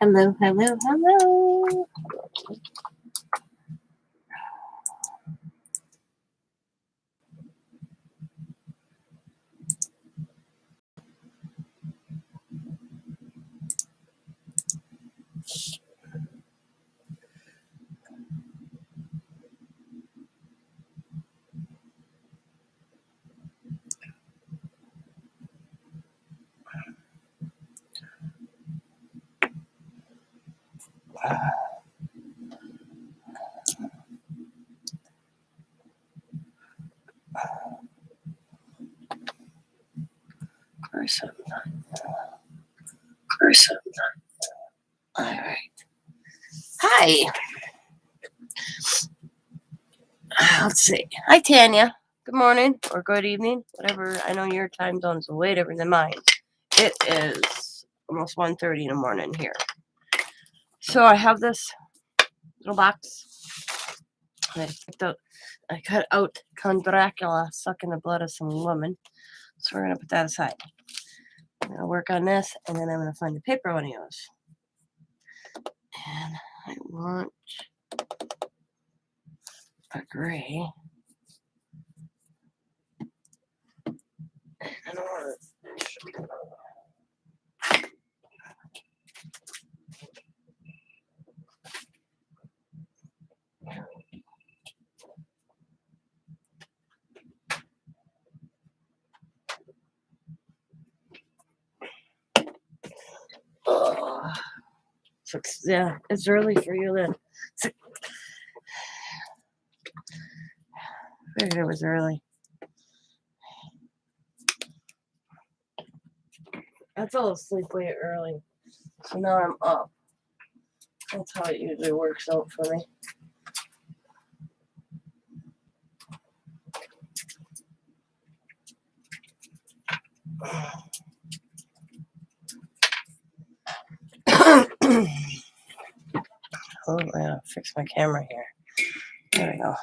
Hello, hello, hello. Person. All right. Hi. Let's see. Hi, Tanya. Good morning or good evening, whatever. I know your time zone's way different than mine. It is almost 1:30 in the morning here. So I have this little box. I cut out Count Dracula sucking the blood of some woman. So we're going to put that aside. I'm going to work on this, and then I'm going to find the paper I want to use. And I want a gray. I don't want So it's early for you then. I figured it was early. I fell asleep way early, so now I'm up. That's how it usually works out for me. Oh, I gotta fix my camera here. There we go.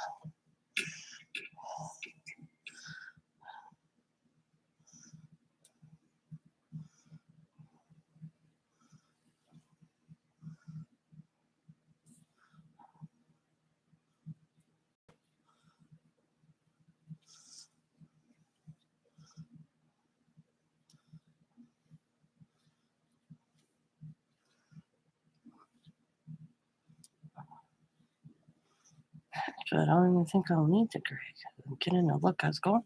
But I don't even think I'll need the gray. I'm getting the look I was going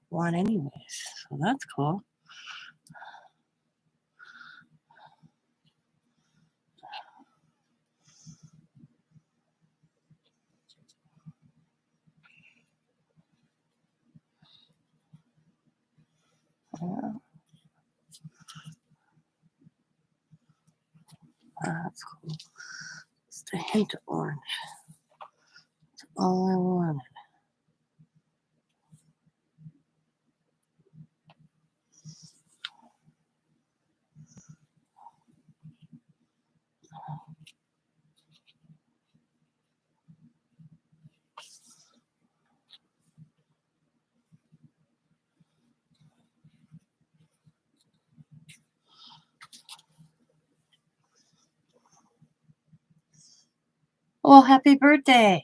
want anyways. So that's cool. Yeah. That's cool. Just a hint of orange. That's all I wanted. Well, happy birthday.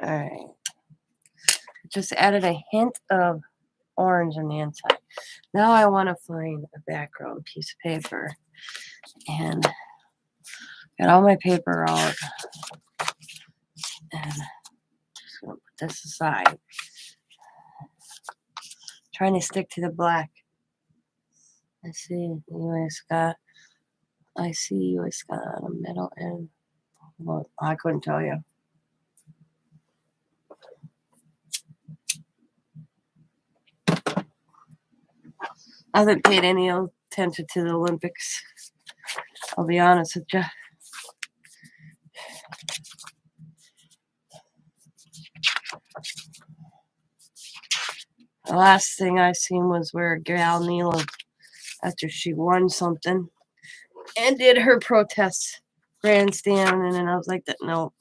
All right. Just added a hint of orange on the inside. Now I want to find a background piece of paper and get all my paper out and just gonna put this aside. Trying to stick to the black. I see US got a middle and well, I couldn't tell you. I haven't paid any attention to the Olympics. I'll be honest with you. The last thing I seen was where Gal Neal, after she won something, and did her protest grandstand, and then I was like, "That no."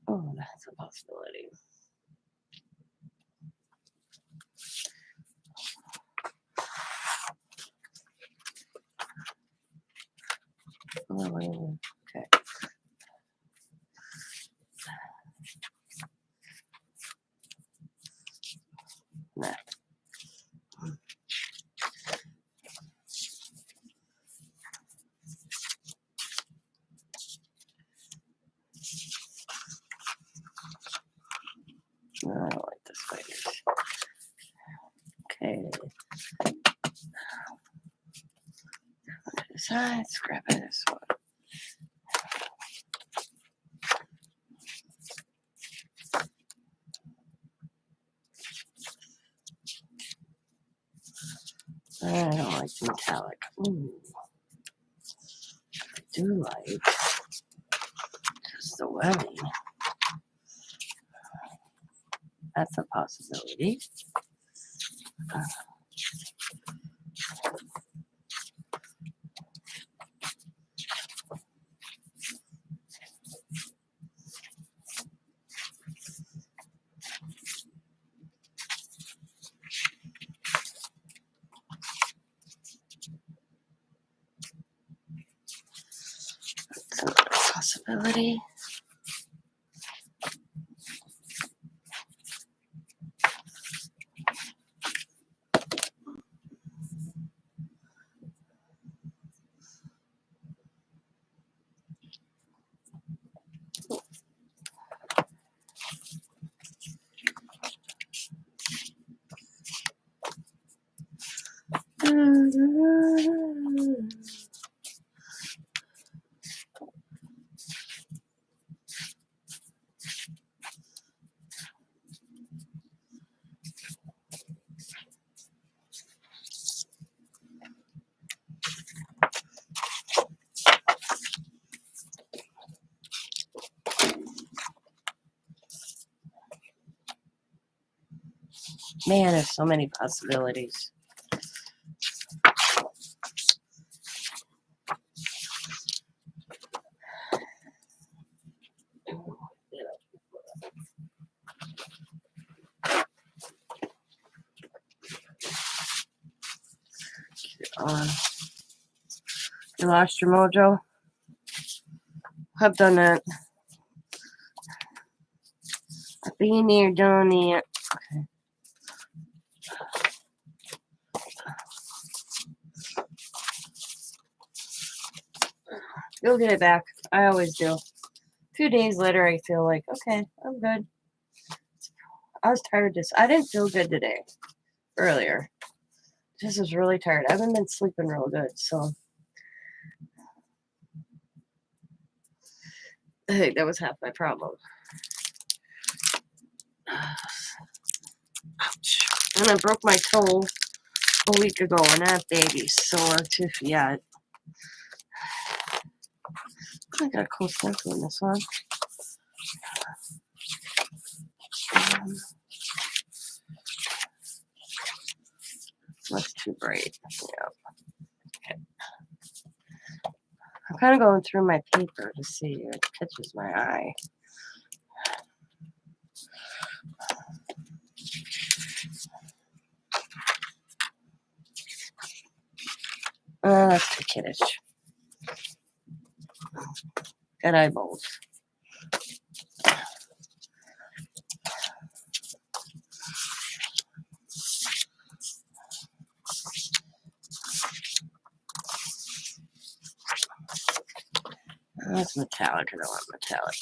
Oh, that's a possibility. Oh, okay. Nah. I don't like this spiders. Okay. Let's grab this one. I don't like the metallic. Ooh. I do like just the webbing. That's a possibility. That's another possibility. Man, there's so many possibilities. You lost your mojo? I've done that. I've been there, done it. Okay. You'll get it back. I always do. A few days later, I feel like, okay, I'm good. I was tired this. I didn't feel good today. Earlier. Just was really tired. I haven't been sleeping real good, so I think that was half my problem. Ouch. And I broke my toe a week ago, and that baby's sore too. Yeah. I got a cool stencil in this one. That's too bright. Yeah. Okay. I'm kind of going through my paper to see if it catches my eye. That's too kiddish. Got eyeballs. That's metallic. I don't want metallic.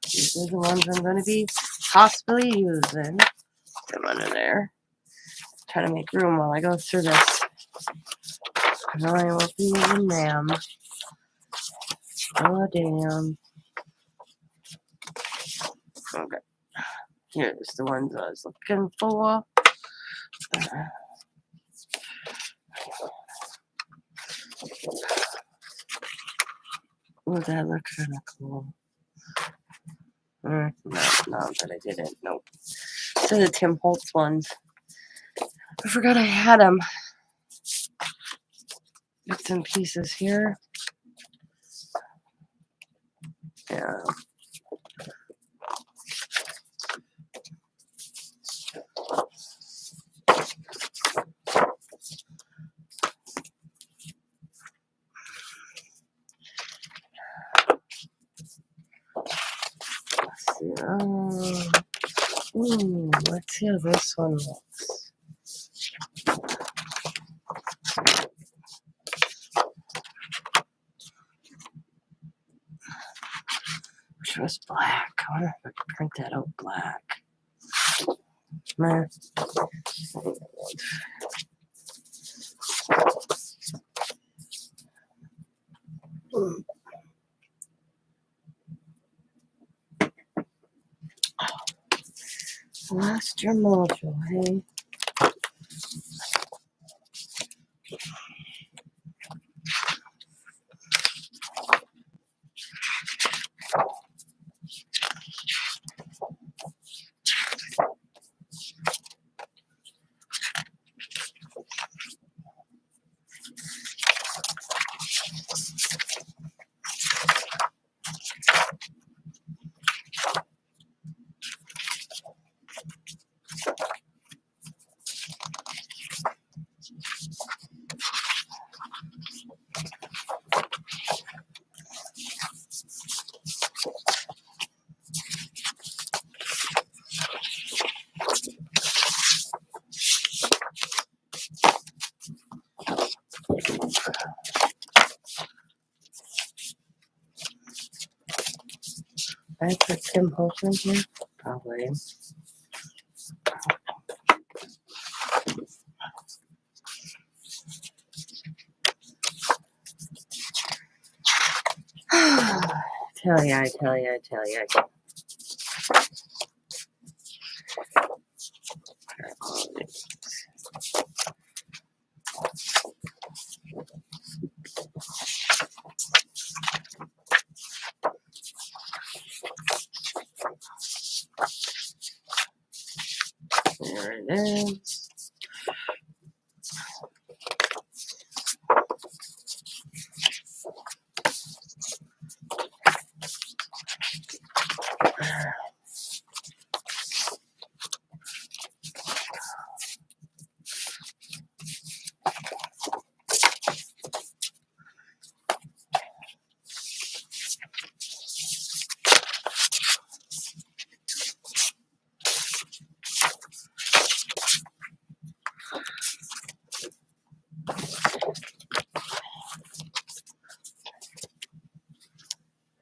These are the ones I'm going to be possibly using. Put them under there. Try to make room while I go through this. No, I won't be using them. Oh, damn. Okay. Here's the ones I was looking for. Oh, that looks kind of cool. No, but I didn't. Nope. These are the Tim Holtz ones. I forgot I had them. Bits and pieces here. Yeah. Let's see. Let's see how this one looks. Which was black. I wonder if I could print that out black. Nah. Lost your mojo, hey? I put Tim Holtz in here? Probably. I tell ya. There it is.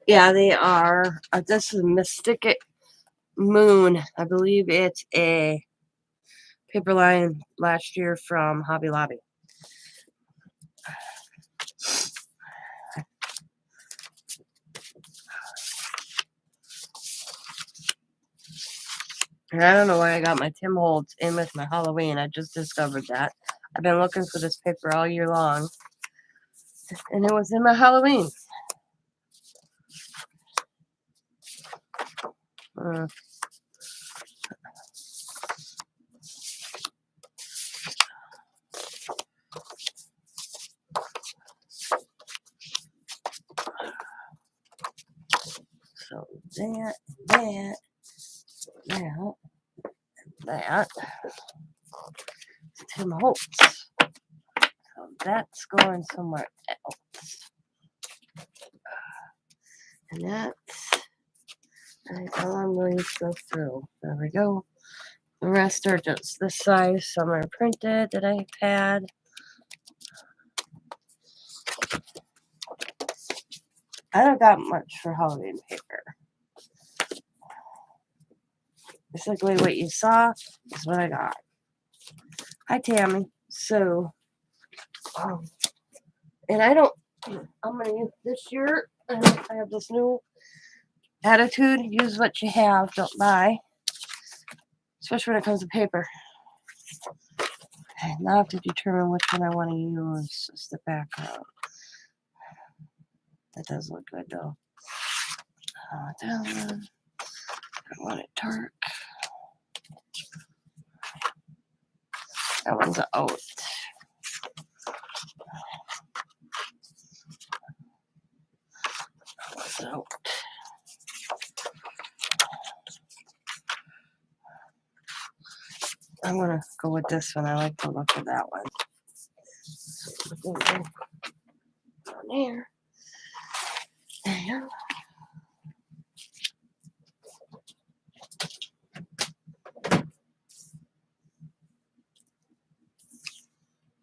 Yeah, they are. This is Mystic Moon. I believe it's a paper line last year from Hobby Lobby. And I don't know why I got my Tim Holtz in with my Halloween. I just discovered that. I've been looking for this paper all year long. And it was in my Halloween. that, that, that, that. Tim Holtz. So that's going somewhere else. And that's all I'm going to go through. There we go. The rest are just the size. Some are printed that I've had. I don't got much for Halloween paper. Basically, what you saw is what I got. Hi, Tammy. So, and I'm going to use this year. I have this new attitude. Use what you have, don't buy. Especially when it comes to paper. Now I have to determine which one I want to use as the background. That does look good though. That one. I want it dark. That one's out. So I'm gonna go with this one. I like the look of that one. So down there. And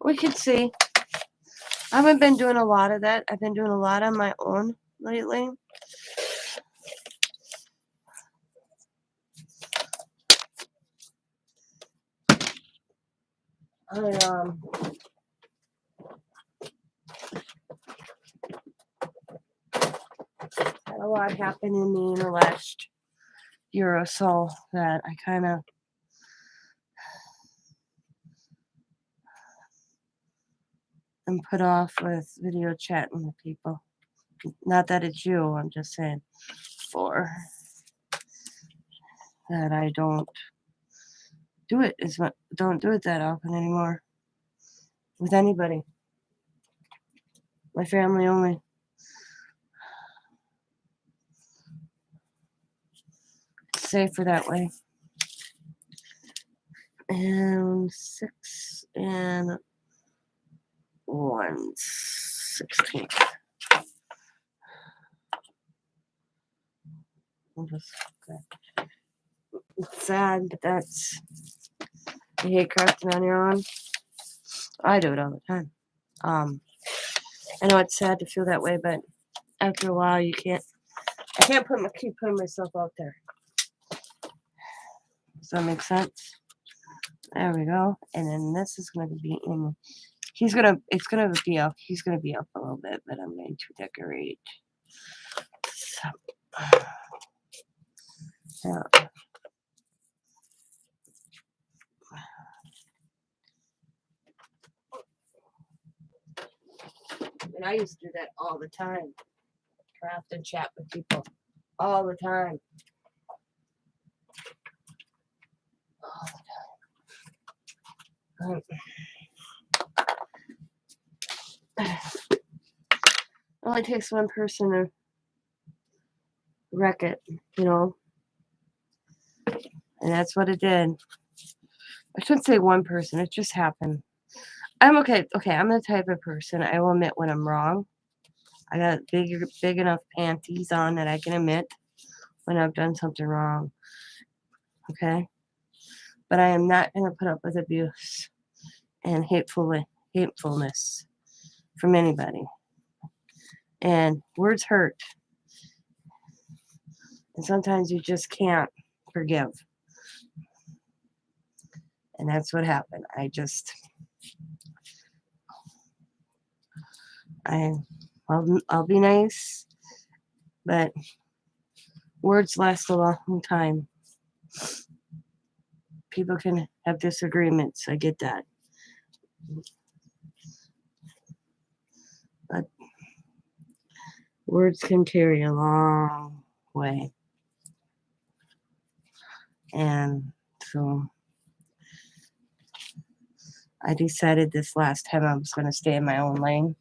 we can see. I haven't been doing a lot of that. I've been doing a lot on my own lately. I had a lot happen in me in the last year or so that I kind of am put off with video chatting with people. Not that it's you, I'm just saying for that I don't do it that often anymore with anybody. My family only. It's safer that way. And 6 and 1/16. It's sad, but that's, you hate crafting on your own. I do it all the time. I know it's sad to feel that way, but after a while, I can't keep putting myself out there. Does that make sense? There we go. And then this is going to be in. He's gonna be up a little bit, but I'm going to decorate. So, yeah. And I used to do that all the time. Craft and chat with people all the time. All the time. It only takes one person to wreck it, you know. And that's what it did. I shouldn't say one person, it just happened. I'm okay. Okay, I'm the type of person, I will admit when I'm wrong. I got big enough panties on that I can admit when I've done something wrong. Okay? But I am not going to put up with abuse and hatefulness from anybody. And words hurt. And sometimes you just can't forgive. And that's what happened. I'll be nice, but words last a long time. People can have disagreements. I get that. But words can carry a long way. And so I decided this last time I was going to stay in my own lane.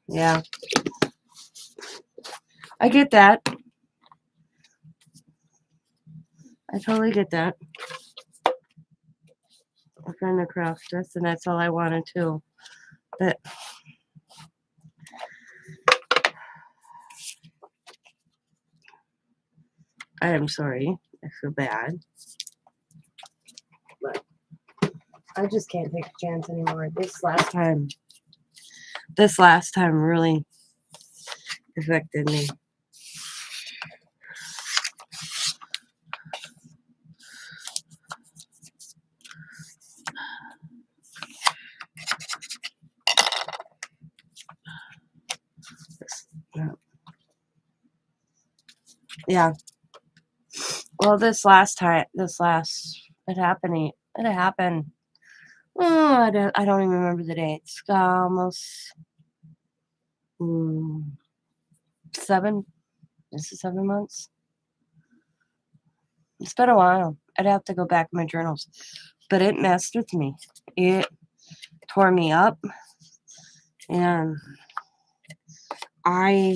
Yeah. I get that. I totally get that. I'm trying to craft this, and that's all I wanted too. But I am sorry. I feel bad. But I just can't take a chance anymore. This last time really affected me. Yeah. Well, it happened. Oh, I don't even remember the dates. Almost 7. This is 7 months. It's been a while. I'd have to go back in my journals, but it messed with me. It tore me up, and I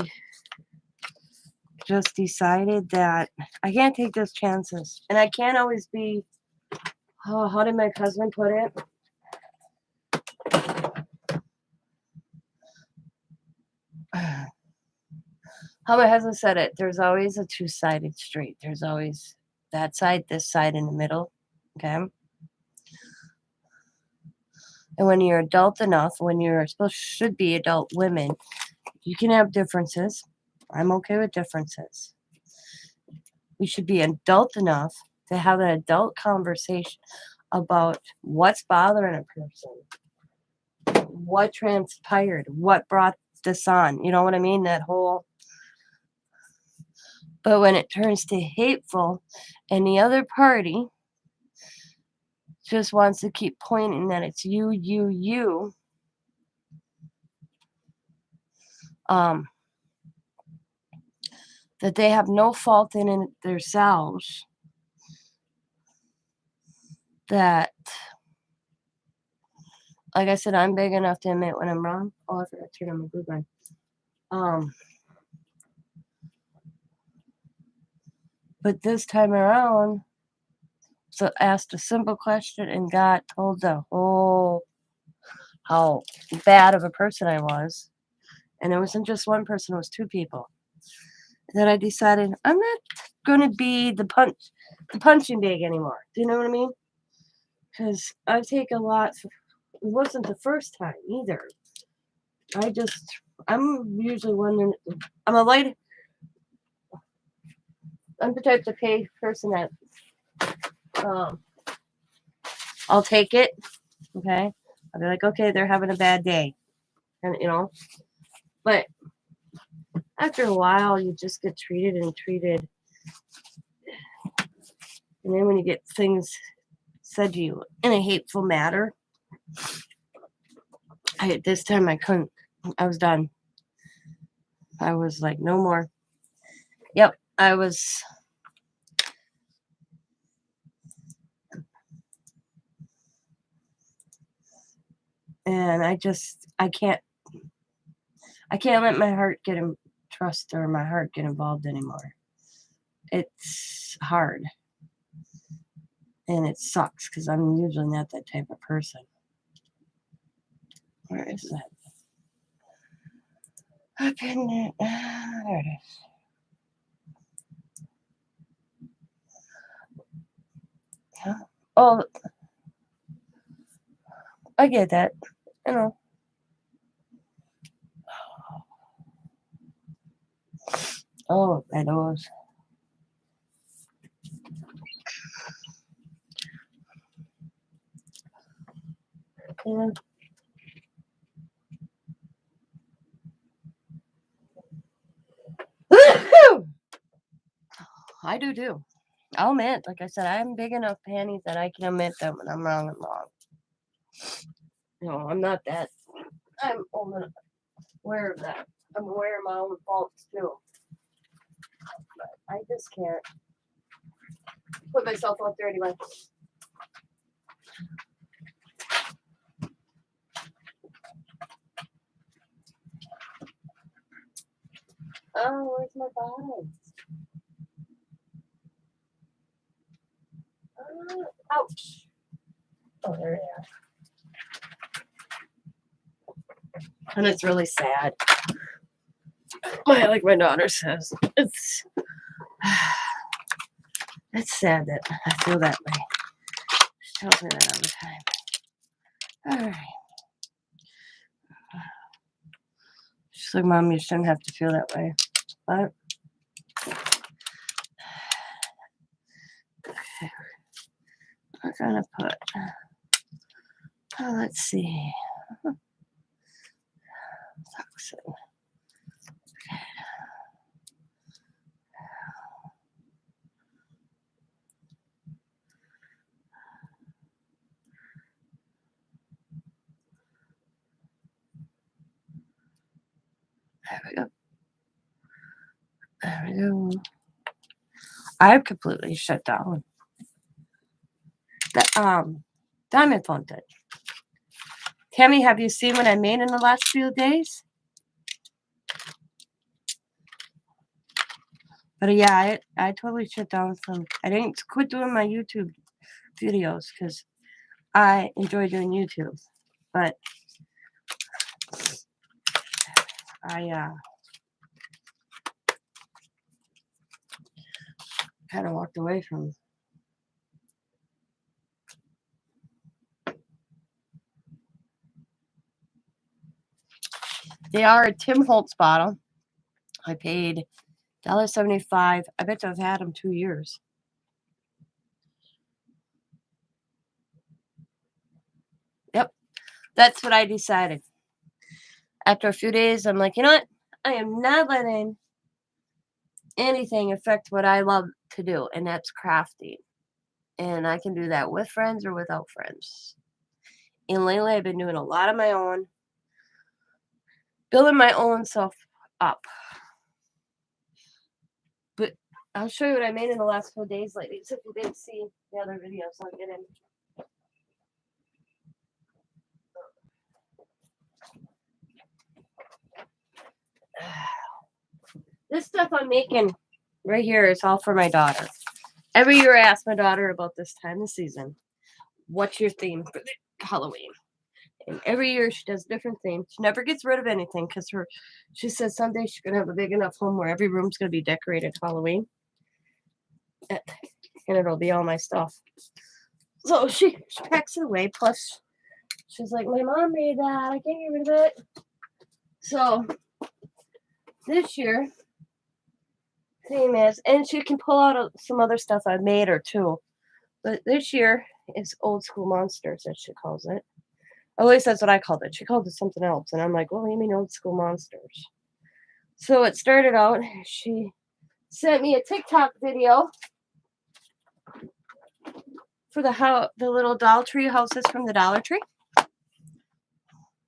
just decided that I can't take those chances, and I can't always be. Oh, how did my husband put it? How my husband said it, there's always a two-sided street. There's always that side, this side, in the middle. Okay. And when you're adult enough, when you're should be adult women, you can have differences. I'm okay with differences. We should be adult enough to have an adult conversation about what's bothering a person, what transpired, what brought this on. You know what I mean? That whole. But when it turns to hateful and the other party just wants to keep pointing that it's you, that they have no fault in it themselves, that, like I said, I'm big enough to admit when I'm wrong. Oh, I forgot to turn on my blue line. But this time around, so asked a simple question and got told the whole how bad of a person I was. And it wasn't just one person, it was 2 people. And then I decided I'm not gonna be the punching bag anymore. Do you know what I mean? Because I take a lot. It wasn't the first time either. I'm usually one. I'm a light. I'm the type to pay person that I'll take it. Okay, I'll be like, okay, they're having a bad day, and But after a while, you just get treated, and then when you get things said to you in a hateful manner, this time I couldn't. I was done. I was like, no more. Yep, I was. And I can't let my heart get in trust or my heart get involved anymore. It's hard. And it sucks because I'm usually not that type of person. Where is that? Up in there. There it is. Huh? Oh, I get that. I know. Oh, my nose. Yeah. I do too. I'll admit, like I said, I'm big enough panties that I can admit that when I'm wrong, I'm wrong. No, I'm not that. I'm aware of that. I'm aware of my own faults too. But I just can't put myself out there anyway. Oh, where's my bottom? Ouch. Oh, there they are. And it's really sad. Like my daughter says, it's sad that I feel that way. She tells me that all the time. All right. She's like, Mom, you shouldn't have to feel that way. But okay. We're gonna put let's see. Toxin. There we go. There we go. I've completely shut down the diamond fountain. Tammy, have you seen what I made in the last few days? But yeah, I totally shut down from. I didn't quit doing my YouTube videos because I enjoy doing YouTube, but I kind of walked away from. They are a Tim Holtz bottle. I paid $1.75. I bet I've had them 2 years. Yep, that's what I decided. After a few days, I'm like, you know what? I am not letting anything affect what I love to do, and that's crafting. And I can do that with friends or without friends. And lately, I've been doing a lot of my own, building my own self up. But I'll show you what I made in the last few days lately. So if you didn't see the other videos, I'll get in. This stuff I'm making right here is all for my daughter. Every year I ask my daughter about this time of season, what's your theme for Halloween? And every year she does a different theme. She never gets rid of anything because she says someday she's going to have a big enough home where every room's going to be decorated Halloween. And it'll be all my stuff. So she packs it away. Plus, she's like, my mom made that. I can't get rid of it. So this year, theme is, and she can pull out some other stuff I made her too. But this year is old school monsters, as she calls it. At least that's what I called it. She called it something else. And I'm like, well, you mean old school monsters? So it started out, she sent me a TikTok video for the little Dollar Tree houses from the Dollar Tree.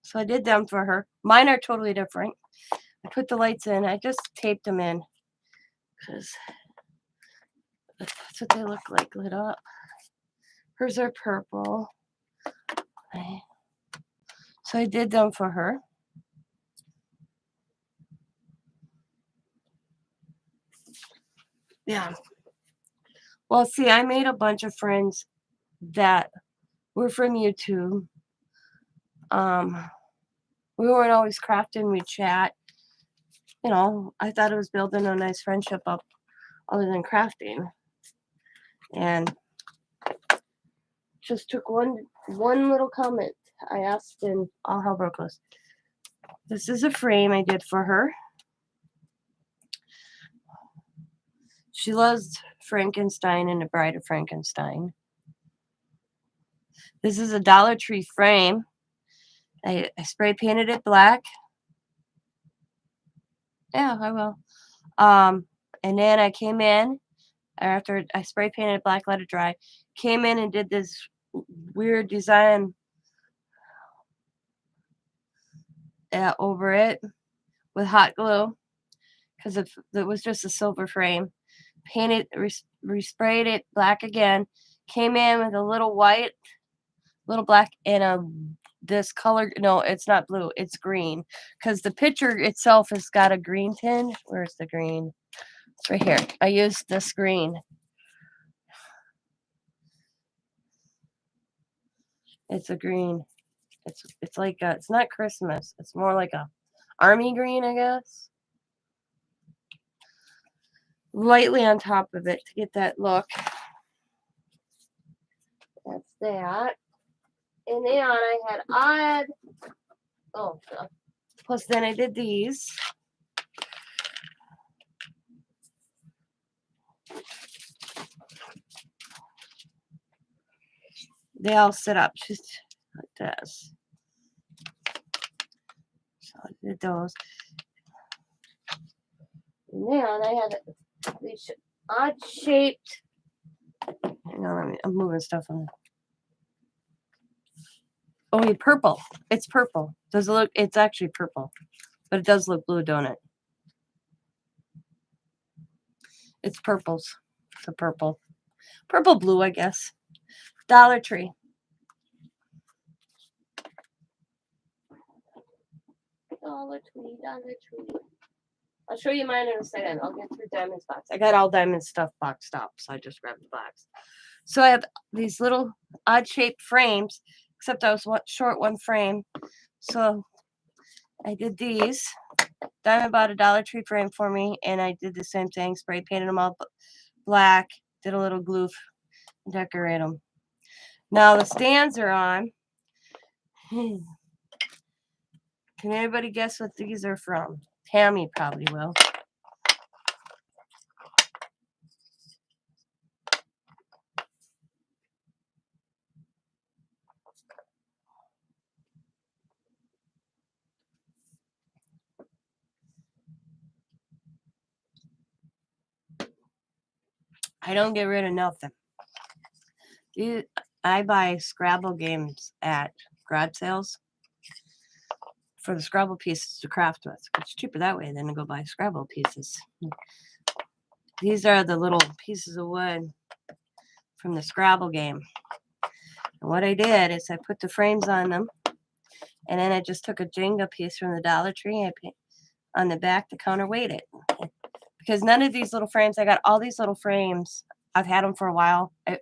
So I did them for her. Mine are totally different. I put the lights in. I just taped them in because that's what they look like lit up. Hers are purple. Okay. So I did them for her. Yeah. Well, see, I made a bunch of friends that were from YouTube. We weren't always crafting, we chat. You know, I thought it was building a nice friendship up other than crafting. And just took one little comment I asked and all hell broke loose. This is a frame I did for her. She loves Frankenstein and the Bride of Frankenstein. This is a Dollar Tree frame. I spray painted it black. Yeah, I will. And then I came in after I spray painted it black, let it dry. Came in and did this weird design over it with hot glue because it was just a silver frame. Painted, resprayed it black again. Came in with a little white, little black, and a this color. No, it's not blue. It's green. Because the picture itself has got a green tinge. Where's the green? It's right here. I used this green. It's a green. It's like it's not Christmas. It's more like a army green, I guess. Lightly on top of it to get that look. That's that. And then I had odd. Oh, plus then I did these. They all sit up just like this. So I did those. And then I had these odd shaped. Hang on, I'm moving stuff on. Oh, yeah, purple. It's purple. Does it look? It's actually purple, but it does look blue, don't it? It's purples. It's a purple blue, I guess. Dollar Tree. Dollar Tree. I'll show you mine in a second. I'll get through Diamond's box. I got all Diamond stuff boxed up, so I just grabbed the box. So I have these little odd-shaped frames, except I was short one frame. So I did these. Diamond bought a Dollar Tree frame for me, and I did the same thing. Spray painted them all black. Did a little glue and decorate them. Now the stands are on. Can anybody guess what these are from? Tammy probably will. I don't get rid of nothing. I buy Scrabble games at garage sales for the Scrabble pieces to craft with. It's cheaper that way than to go buy Scrabble pieces. These are the little pieces of wood from the Scrabble game. And what I did is I put the frames on them, and then I just took a Jenga piece from the Dollar Tree and I put on the back to counterweight it. Because none of these little frames, I got all these little frames. I've had them for a while. I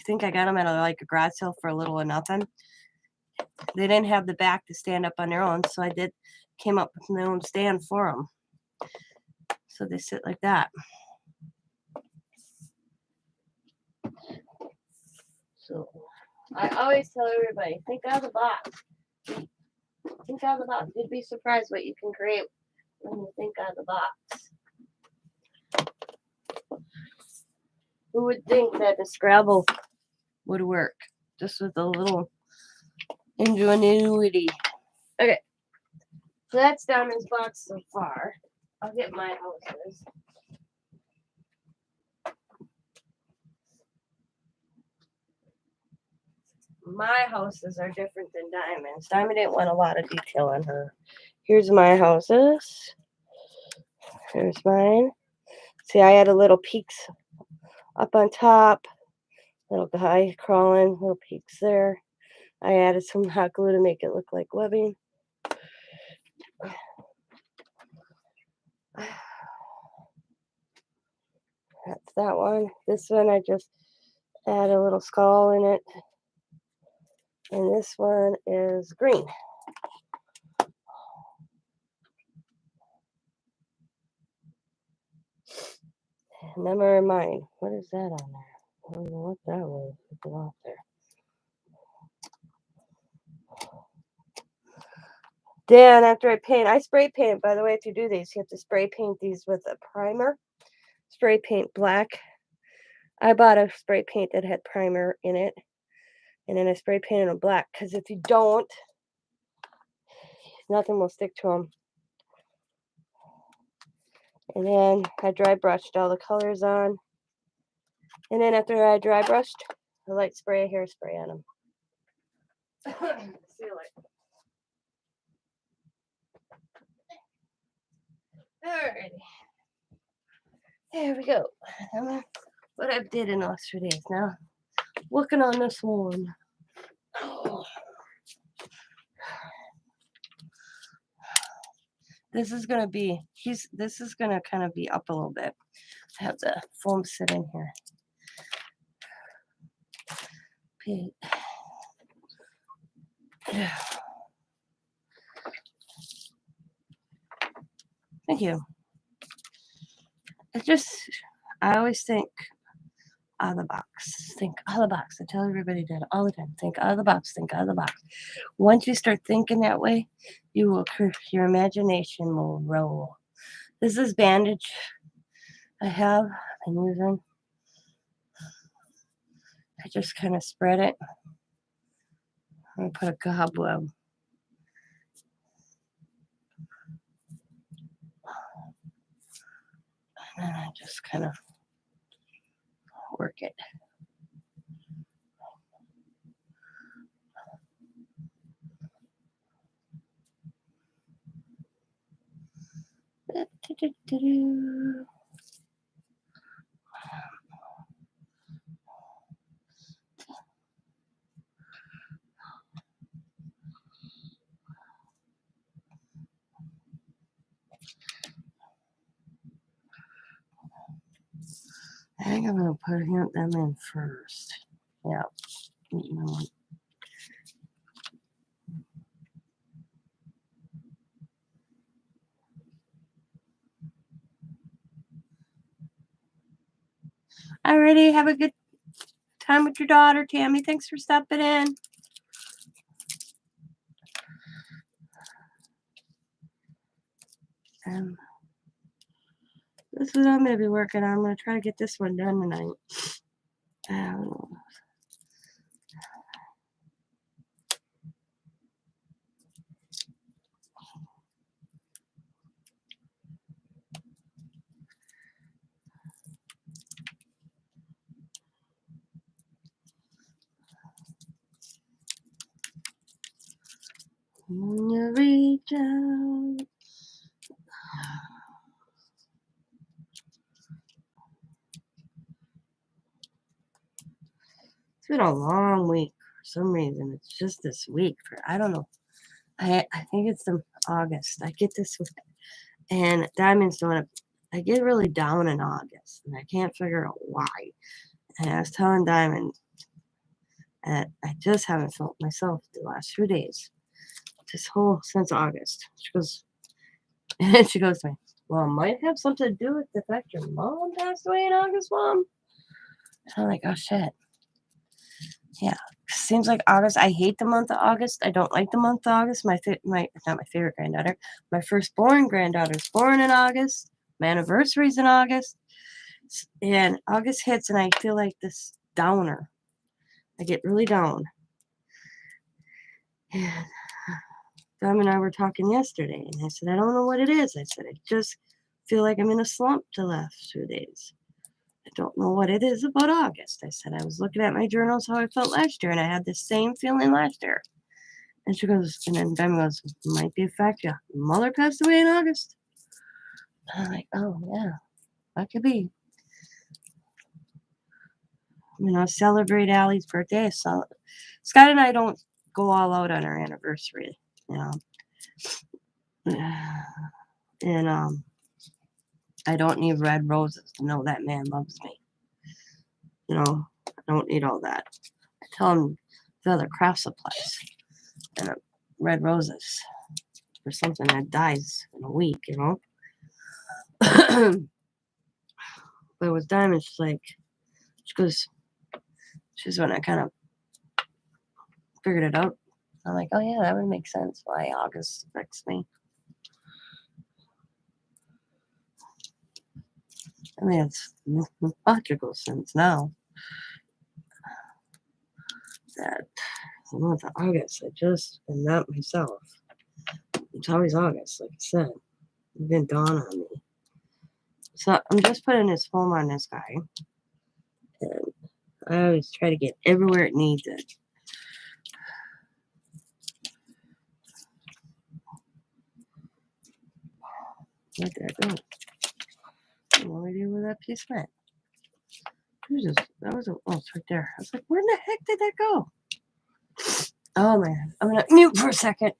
think I got them at a garage sale for a little or nothing. They didn't have the back to stand up on their own, so I came up with my own stand for them. So they sit like that. So I always tell everybody, think out of the box. Think out of the box. You'd be surprised what you can create when you think out of the box. Who would think that the Scrabble would work? Just with a little ingenuity. Okay. So that's Diamond's box so far. I'll get my houses. My houses are different than Diamond's. Diamond didn't want a lot of detail on her. Here's my houses. Here's mine. See, I had a little peaks up on top. Little guy crawling, little peaks there. I added some hot glue to make it look like webbing. That's that one. This one I just add a little skull in it. And this one is green. Never mind. What is that on there? I don't know what that was. It's off there. Then after I spray paint. By the way, if you do these, you have to spray paint these with a primer. Spray paint black. I bought a spray paint that had primer in it. And then I spray painted them black. Because if you don't, nothing will stick to them. And then I dry brushed all the colors on. And then after I dry brushed, I light spray a hairspray on them. Seal it. Alrighty. There we go. What I did in the last 3 days now. Working on this one. Oh. This is gonna be this is gonna kind of be up a little bit. I have the foam sit in here. Okay. Thank you. It just I always think out of the box. Think out of the box. I tell everybody that all the time. Think out of the box. Think out of the box. Once you start thinking that way, you will your imagination will roll. This is bandage I have. I'm using. I just kind of spread it. I'm gonna put a cobweb. And then I just kind of work it. I think I'm gonna put them in first. Yeah. Alrighty, have a good time with your daughter, Tammy. Thanks for stopping in. This is what I'm going to be working on. I'm going to try to get this one done tonight. When you reach out. It's been a long week for some reason. It's just this week. I don't know. I think it's the August. I get this with, and Diamond's doing it. I get really down in August, and I can't figure out why. And I was telling Diamond that I just haven't felt myself the last 2 days. Since August. She goes to me, well, it might have something to do with the fact your mom passed away in August, Mom. So I'm like, oh shit. Yeah. Seems like August. I hate the month of August. I don't like the month of August. Not my favorite granddaughter. My firstborn granddaughter is born in August. My anniversary's in August. And August hits and I feel like this downer. I get really down. And Dom and I were talking yesterday, and I said, I don't know what it is. I said, I just feel like I'm in a slump the last 2 days. I don't know what it is about August. I said, I was looking at my journals how I felt last year, and I had the same feeling last year. And she goes, and then Dom goes, might be a fact, yeah. Mother passed away in August. And I'm like, oh, yeah, that could be. Celebrate Allie's birthday. So Scott and I don't go all out on our anniversary, And I don't need red roses to know that man loves me. I don't need all that. I tell him the other craft supplies and red roses for something that dies in a week, But with Diamond, she's when I kind of figured it out. I'm like, oh yeah, that would make sense why August affects me. I mean, it's logical sense now that the month of August, I just am not myself. It's always August, like I said. It didn't dawn on me. So I'm just putting this foam on this guy. And I always try to get everywhere it needs it. Where'd that go? I have no idea where that piece went. It's right there. I was like, where in the heck did that go? Oh man, I'm gonna mute for a second.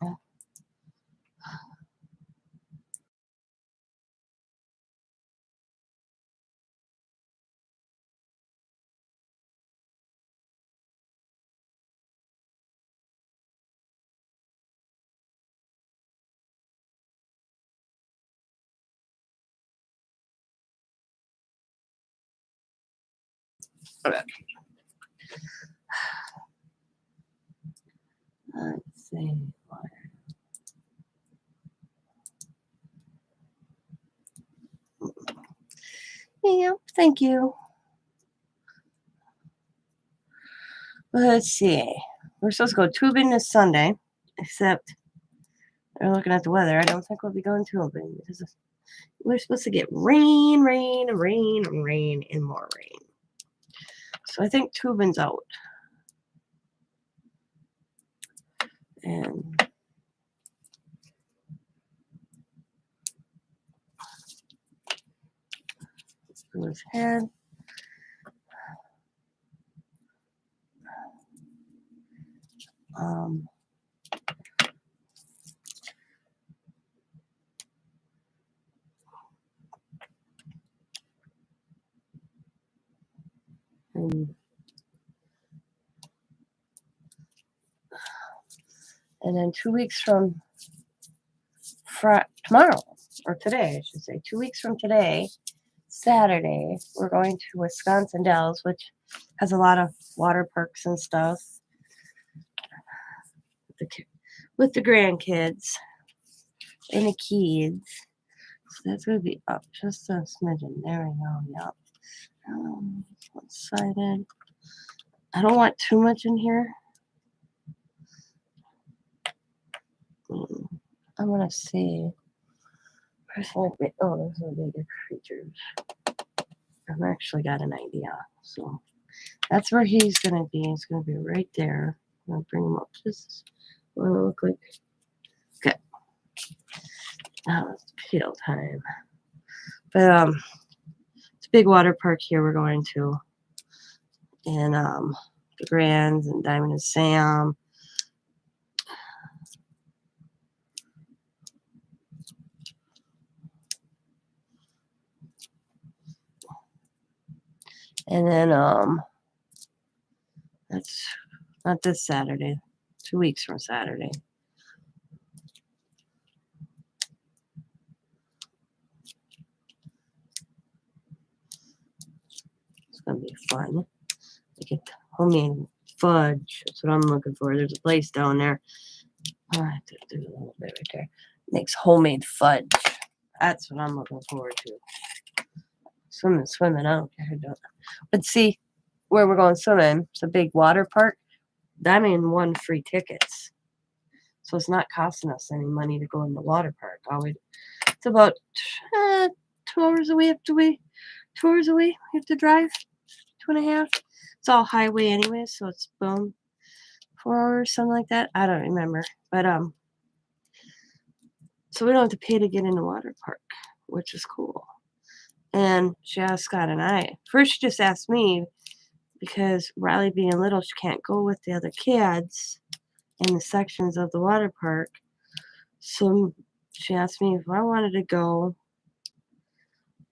Okay. Let's see. Yeah, thank you. Let's see. We're supposed to go tubing this Sunday, except we're looking at the weather. I don't think we'll be going tubing because we're supposed to get rain, rain, rain, rain, and more rain. So I think tubing's out. And through his head. Um, and then 2 weeks from tomorrow, or today, I should say, 2 weeks from today, Saturday, we're going to Wisconsin Dells, which has a lot of water parks and stuff with the grandkids and the kids. So that's going to be up just a smidgen. There we go. Yep. One-sided. I don't want too much in here. I'm going to see. Oh, those are bigger creatures. I've actually got an idea. So that's where he's going to be. He's going to be right there. I'm going to bring him up just what it look like. Okay. Now it's peel time. But it's a big water park here we're going to. And the Grands and Diamond and Sam. And then that's not this Saturday. 2 weeks from Saturday. It's gonna be fun. I get homemade fudge. That's what I'm looking for. There's a place down there. Oh, I have to do a little bit right there. Makes homemade fudge. That's what I'm looking forward to. Swimming. I don't care. But see, where we're going swimming, it's a big water park. Diamond won free tickets. So it's not costing us any money to go in the water park. It's about 2 hours away. 2 hours away. We have to drive 2.5. It's all highway anyway, so it's boom, 4 hours, something like that. I don't remember, but so we don't have to pay to get in the water park, which is cool. And she asked Scott and I. First, she just asked me because Riley being little, she can't go with the other kids in the sections of the water park. So she asked me if I wanted to go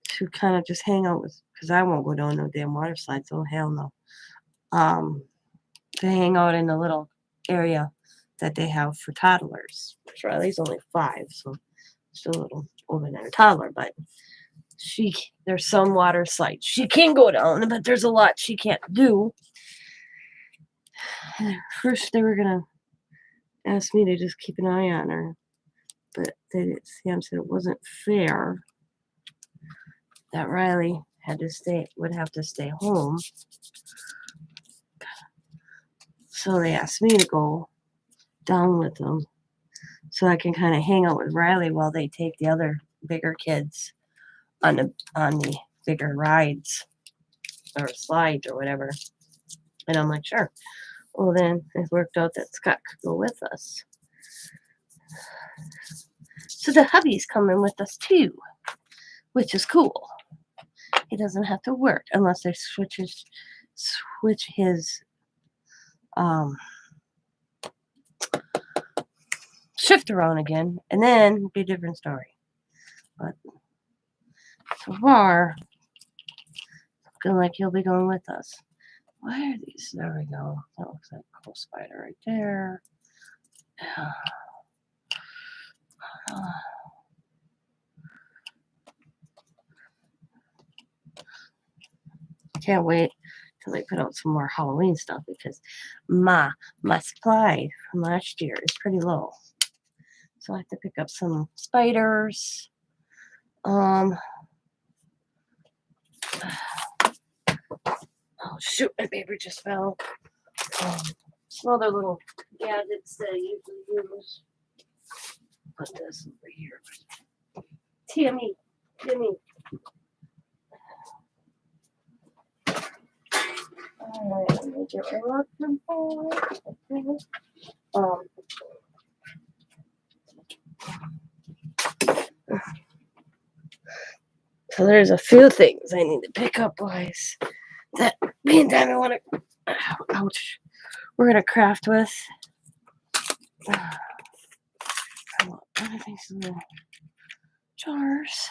to kind of just hang out with, because I won't go down no damn water slides. Oh hell no. To hang out in the little area that they have for toddlers. Riley's only 5, so still a little older than a toddler, but there's some water slides she can go down, but there's a lot she can't do. First, they were gonna ask me to just keep an eye on her, but Sam said it wasn't fair that Riley would have to stay home. So they asked me to go down with them so I can kind of hang out with Riley while they take the other bigger kids on the bigger rides or slides or whatever. And I'm like, sure. Well, then it worked out that Scott could go with us. So the hubby's coming with us too, which is cool. He doesn't have to work unless they switch his shift around again, and then it'd be a different story. But so far, it's looking like he'll be going with us. Why are these? There we go. That looks like a cool spider right there. Can't wait Until they put out some more Halloween stuff because my supply from last year is pretty low. So I have to pick up some spiders. Oh shoot, my paper just fell. Some other little gadgets that I usually use. Put this over here. Timmy. Alright, let me get my lock from so there's a few things I need to pick up, boys. That meantime I want to. Ouch. We're gonna craft with. Other things in the jars.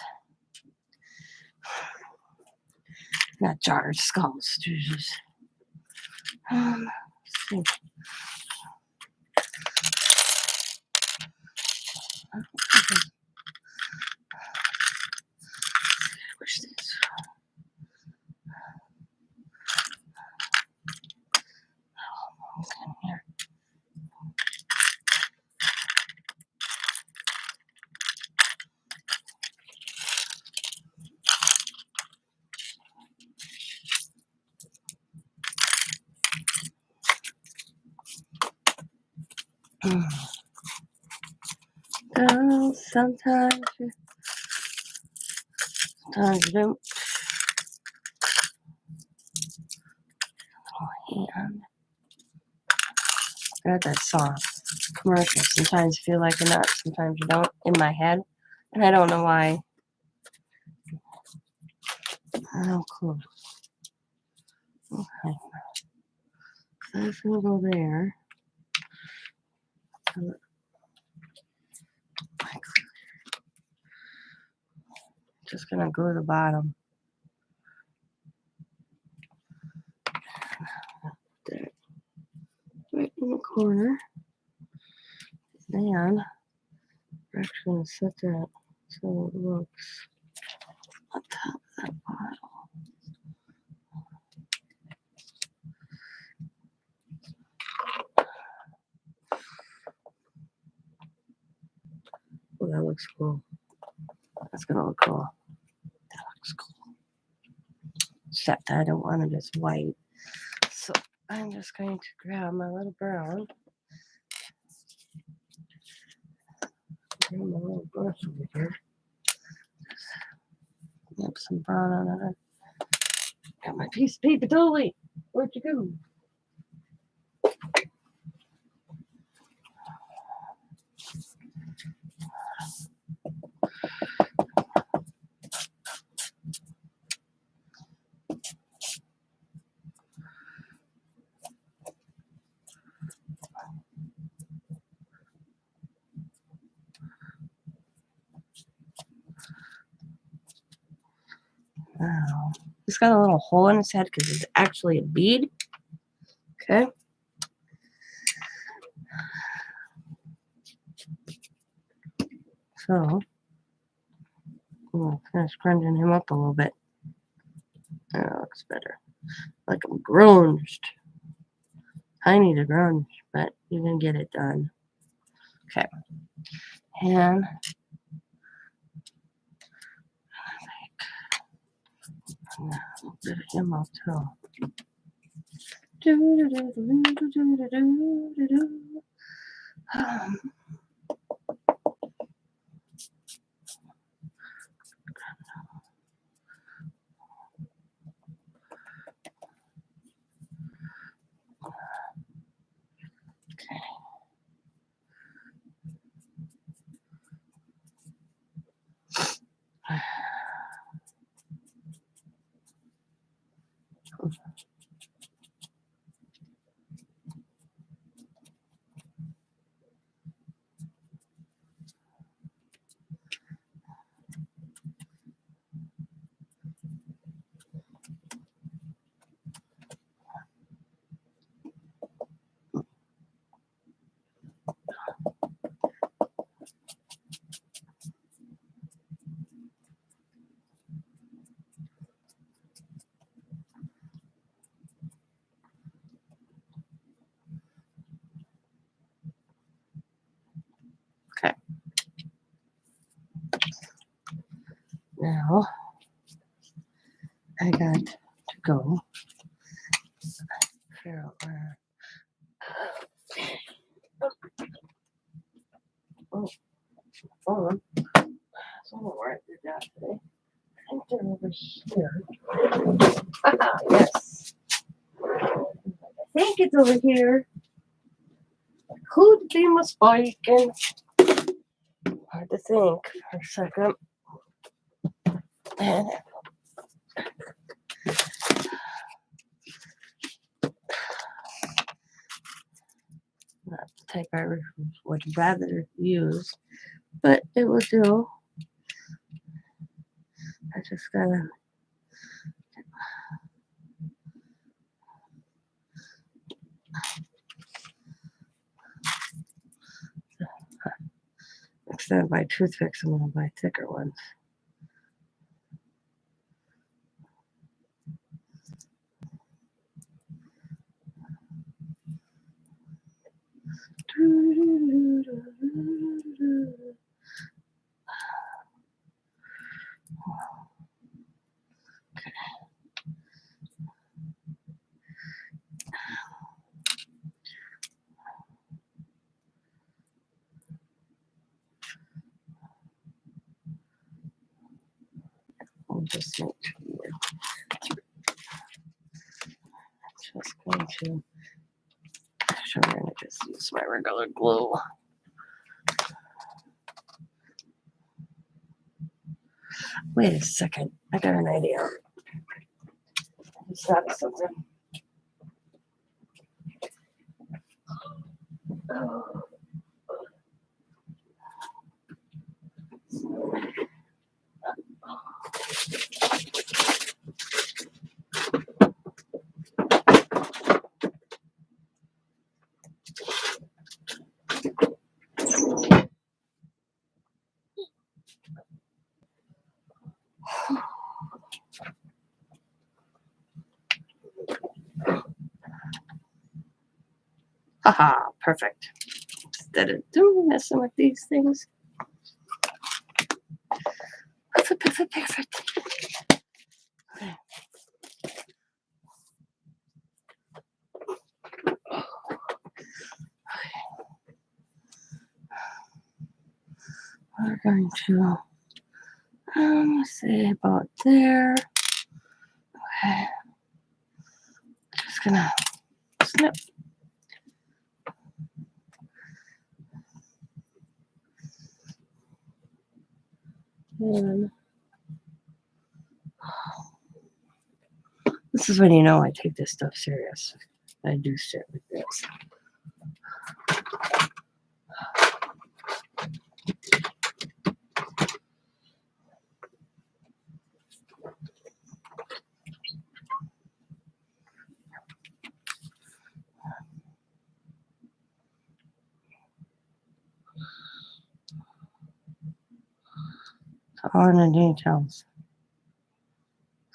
Not jars, skulls. Jesus. Let's see. Push this. Here. Sometimes you don't. Oh, hand. I got that song commercial. Sometimes you feel like a nut, sometimes you don't. In my head, and I don't know why. No clue. Okay, so that's gonna go there. Just gonna go to the bottom. There. Right in the corner. And we're actually gonna set that so it looks on top of that bottle. Oh, that looks cool. That's gonna look cool. That looks cool. Except I don't want it as white. So I'm just going to grab my little brown. Grab my little brush over here. Yep, some brown on it. Got my piece of paper totally. Where'd you go? Wow. It's got a little hole in its head because it's actually a bead. Okay. So I'm gonna finish crunching him up a little bit. That looks better. Like I'm grunged. I need a grunge, but you can get it done. Okay. And a little bit of him up too. now I got to go figure out where. Oh, phone. I don't know where I did that today. I think they're over here. Yes. I think it's over here. Could be mistaken. Hard to think for a second. And not the type I would rather use, but it will do. I just gotta. Instead of buy toothpicks, I'm gonna buy thicker ones. I'll just make sure. Just going to. I'm gonna just use my regular glue. Wait a second. I got an idea. I just thought of something. Oh. Haha, perfect. Instead of messing with these things. Perfect, perfect, perfect. Okay. We're going to say about there. Okay. Just gonna snip. And this is when you know I take this stuff serious. I do shit like this. It's all in the details.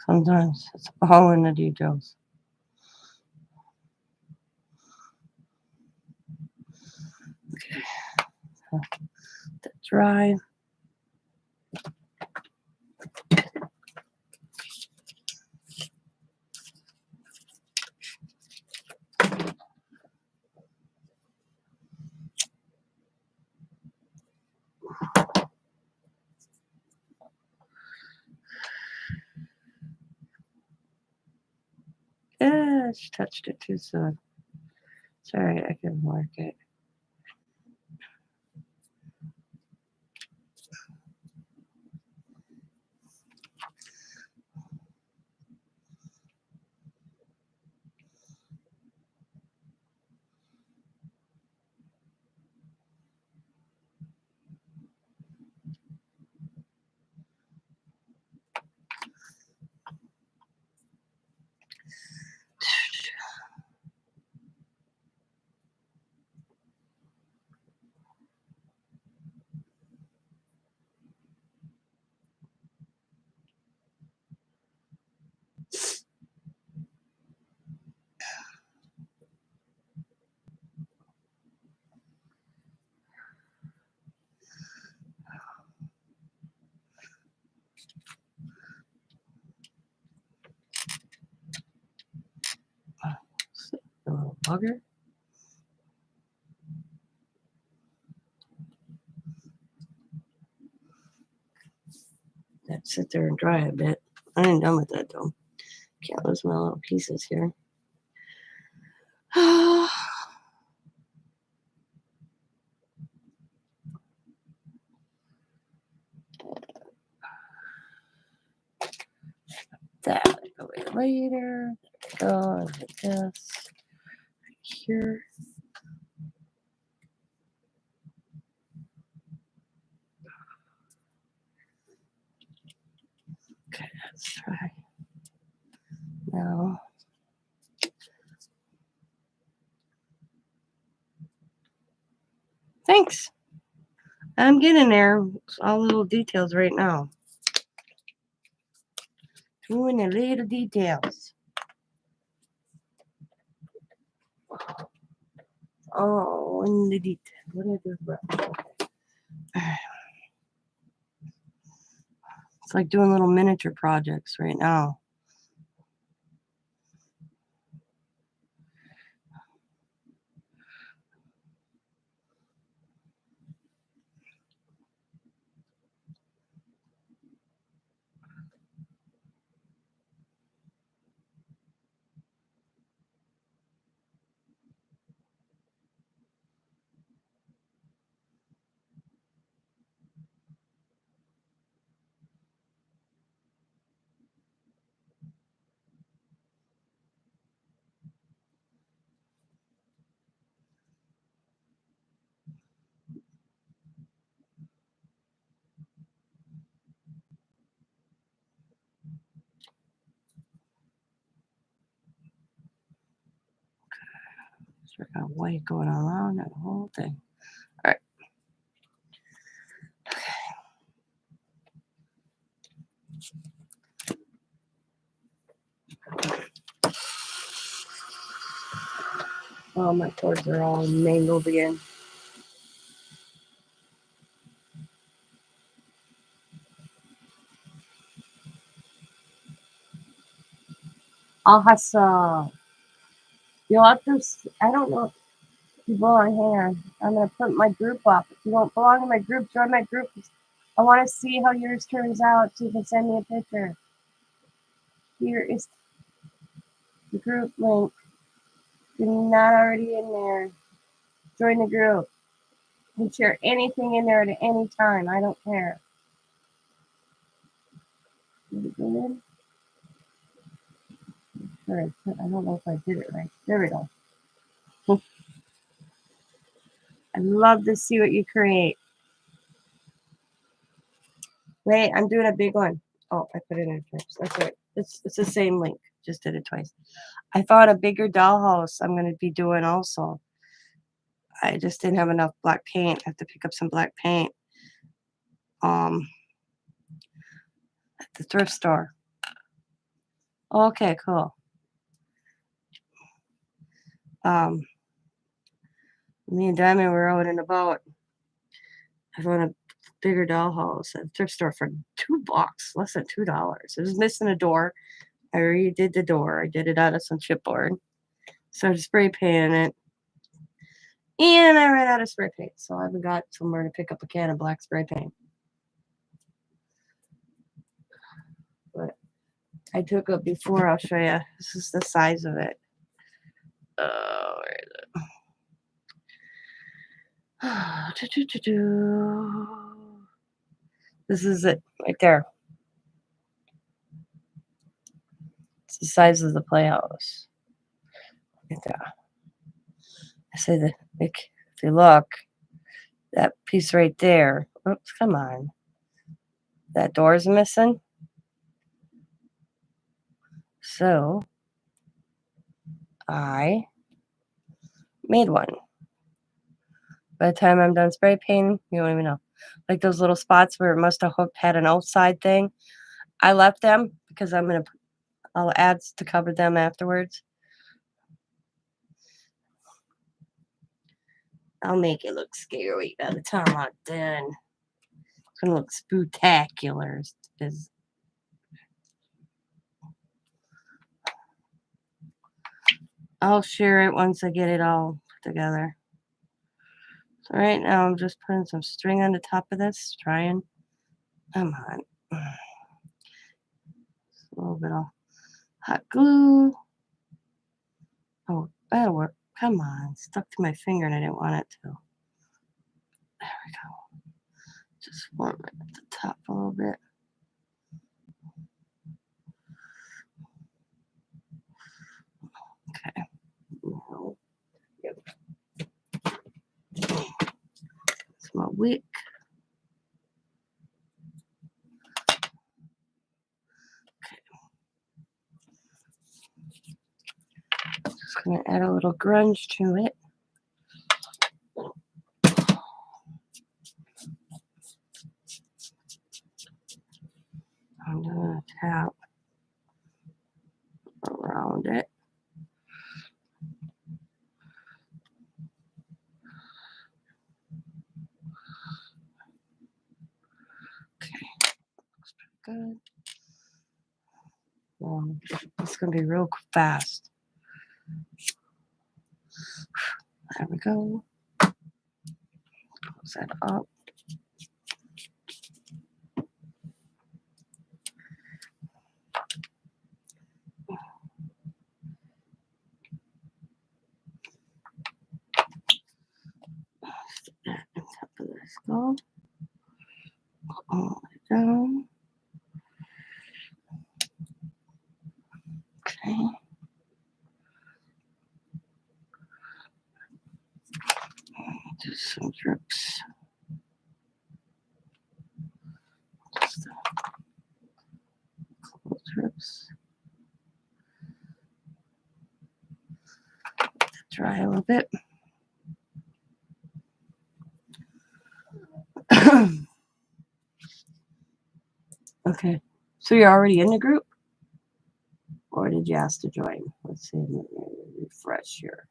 Sometimes it's all in the details. Okay. So that's dry. Yeah, I just touched it too soon. Sorry, I can mark it. Bugger. That sit there and dry a bit. I ain't done with that though. Can't lose my little pieces here. That away later. Go like this. Here. Okay, let's try. Now. Thanks. I'm getting there. It's all little details right now. Doing the little details. Oh, in the detail. What did I do about it? It's like doing little miniature projects right now. So I got white going around that whole thing. All right. Oh, my cords are all mangled again. Awesome. You'll have to, I don't know if you belong here. I'm going to put my group up. If you don't belong in my group, join my group. I want to see how yours turns out so you can send me a picture. Here is the group link. If you're not already in there, join the group. You can share anything in there at any time. I don't care. Did it go in? Sure, I don't know if I did it right. There we go. I'd love to see what you create. Wait, I'm doing a big one. Oh, I put it in first. That's right. It's the same link. Just did it twice. I found a bigger dollhouse I'm going to be doing also. I just didn't have enough black paint. I have to pick up some black paint at the thrift store. Okay, cool. Me and Diamond were out and about. I found a bigger dollhouse at the thrift store for $2, less than $2. It was missing a door. I redid the door. I did it out of some chipboard. Started spray painting it. And I ran out of spray paint, so I haven't got somewhere to pick up a can of black spray paint. But I took it before. I'll show you. This is the size of it. Where is it? This is it right there. It's the size of the playhouse. Look at that. I say that, like, if you look, that piece right there. Oops, come on. That door's missing. So I made one. By the time I'm done spray painting, you don't even know. Like those little spots where it must have had an outside thing. I left them because I'll add to cover them afterwards. I'll make it look scary by the time I'm done. It's gonna look spectacular. I'll share it once I get it all together. So right now I'm just putting some string on the top of this, trying. Come on. A little bit of hot glue. Oh, that'll work. Come on. It stuck to my finger and I didn't want it to. There we go. Just form it at the top a little bit. Okay. Now, yep. It's my wick. Just gonna add a little grunge to it. I'm gonna tap around it. Okay, looks pretty good. It's gonna be real fast. There we go. Close that up. Stick that on top of this skull. All the way down. Okay. Do some drips. Just a couple drips. Dry a little bit. Okay, so you're already in the group, or did you ask to join? Let's see. Refresh here.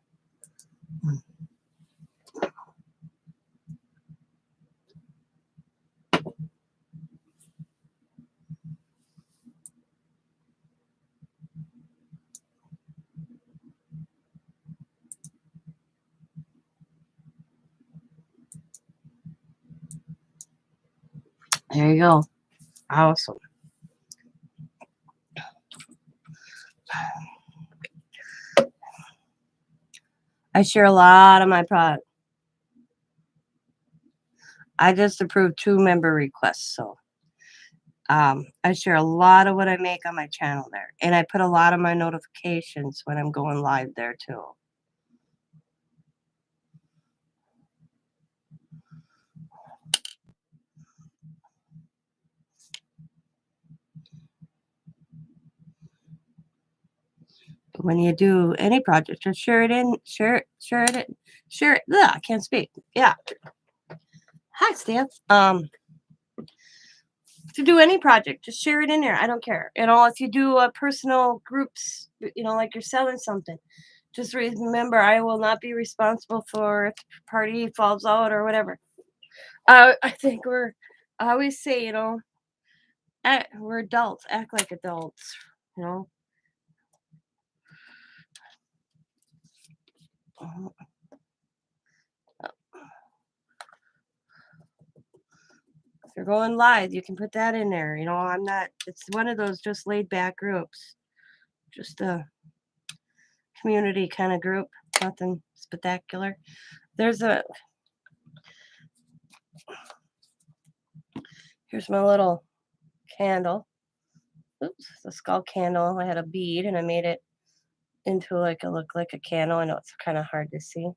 There you go. Awesome. I share a lot of my product. I just approved 2 member requests, so I share a lot of what I make on my channel there, and I put a lot of my notifications when I'm going live there too. But when you do any project, just share it in, share it. Ugh, I can't speak. Yeah. Hi, Stan. To do any project, just share it in there. I don't care. You know, if you do personal groups, you know, like you're selling something, just remember I will not be responsible for if the party falls out or whatever. I think I always say, you know, we're adults, act like adults, you know. If you're going live, you can put that in there. You know, it's one of those just laid back groups, just a community kind of group, nothing spectacular. Here's my little candle. Oops, the skull candle. I had a bead and I made it into look like a candle. I know it's kind of hard to see.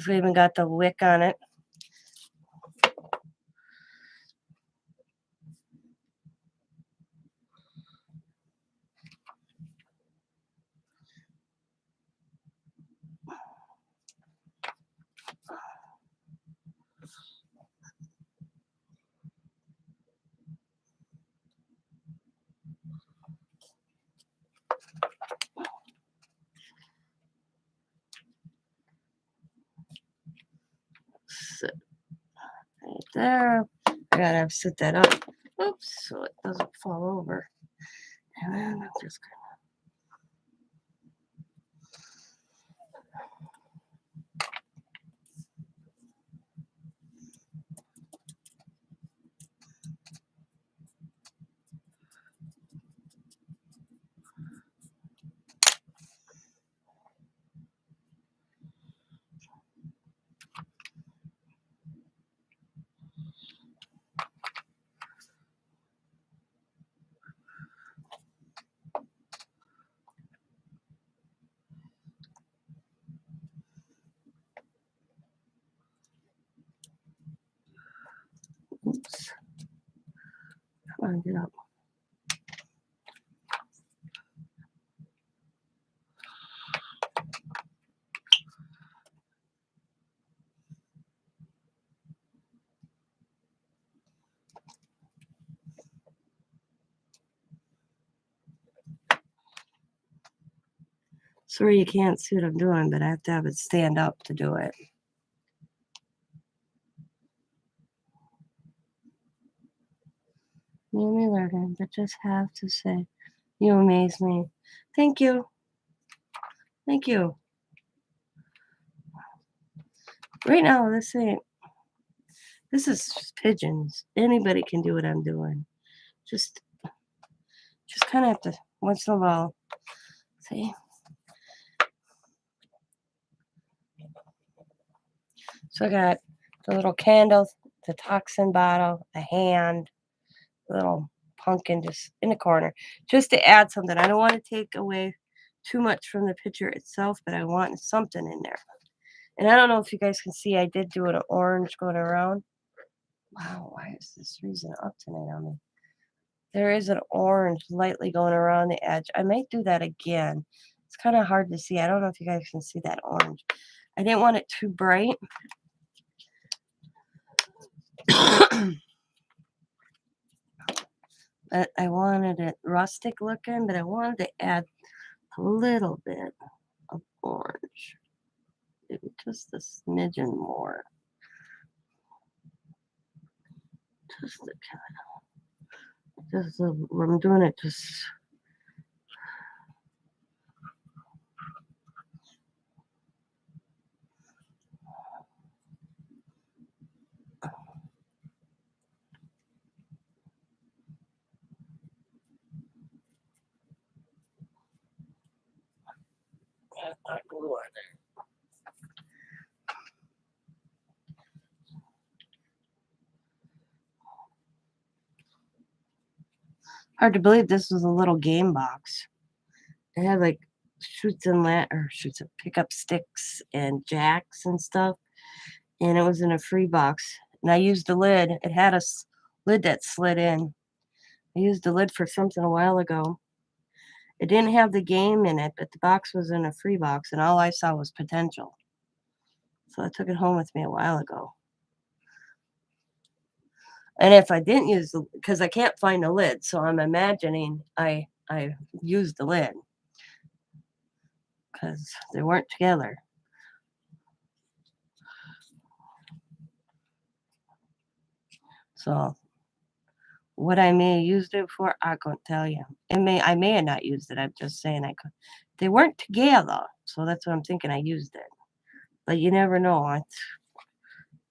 We even got the wick on it. Sit right there. I gotta sit that up. Oops, so it doesn't fall over. And then I'm just oops. Come on, get up. Sorry you can't see what I'm doing, but I have to have it stand up to do it. Maybe learning, but just have to say, you amaze me. Thank you. Thank you. Right now, this is just pigeons. Anybody can do what I'm doing. Just kind of have to, once in a while, see? So I got the little candle, the toxin bottle, a hand, a little pumpkin just in the corner, just to add something. I don't want to take away too much from the picture itself, but I want something in there. And I don't know if you guys can see, I did do an orange going around. Wow, why is this reason up tonight on me? There is an orange lightly going around the edge. I might do that again. It's kind of hard to see. I don't know if you guys can see that orange. I didn't want it too bright. But I wanted it rustic looking, but I wanted to add a little bit of orange. Maybe just a smidgen more. Just a kind of, just I'm doing it just. Hard to believe this was a little game box. It had like pickup sticks and jacks and stuff, and it was in a free box. And I used the lid. It had a lid that slid in. I used the lid for something a while ago. It didn't have the game in it, but the box was in a free box, and all I saw was potential. So I took it home with me a while ago. And if I didn't use because I can't find the lid, so I'm imagining I used the lid because they weren't together. So what I may have used it for, I couldn't tell you. I may have not used it. I'm just saying I could. They weren't together, so that's what I'm thinking. I used it, but you never know.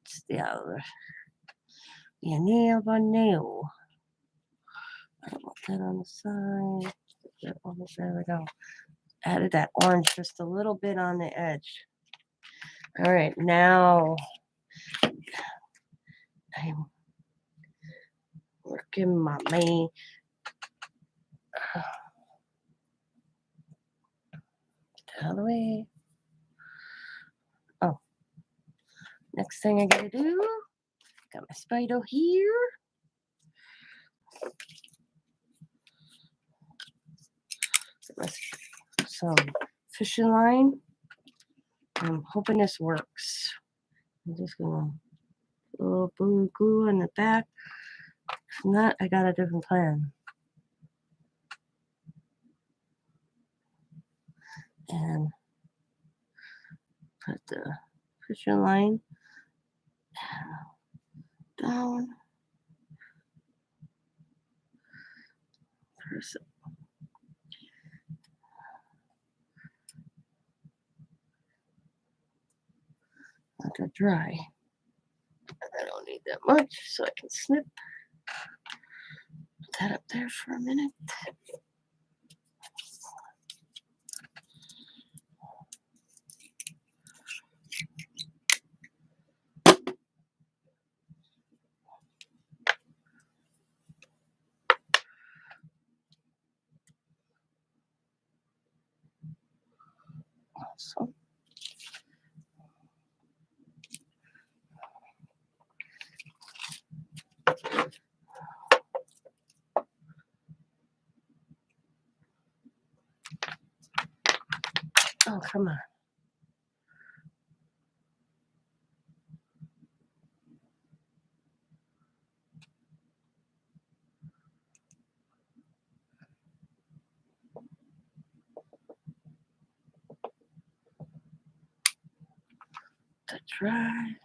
It's the other. You never know. I'll put that on the side. There we go. Added that orange just a little bit on the edge. All right, now I'm working my main. Out of the way. Oh, next thing I gotta do, got my spider here. Got some fishing line. I'm hoping this works. I'm just gonna put a little blue glue in the back. If not, I got a different plan. And put the fishing line down. Let that dry. I don't need that much, so I can snip. Put that up there for a minute. Awesome. Oh, come on. To dry.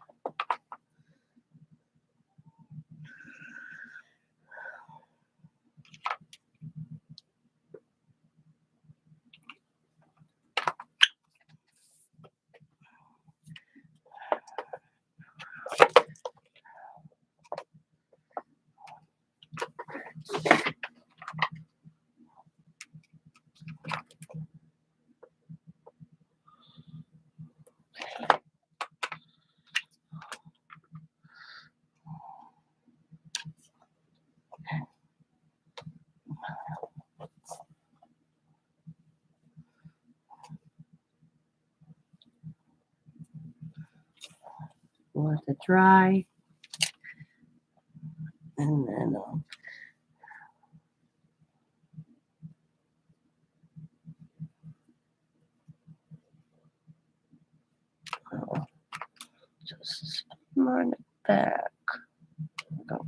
Let it dry. And then just run it back. Go.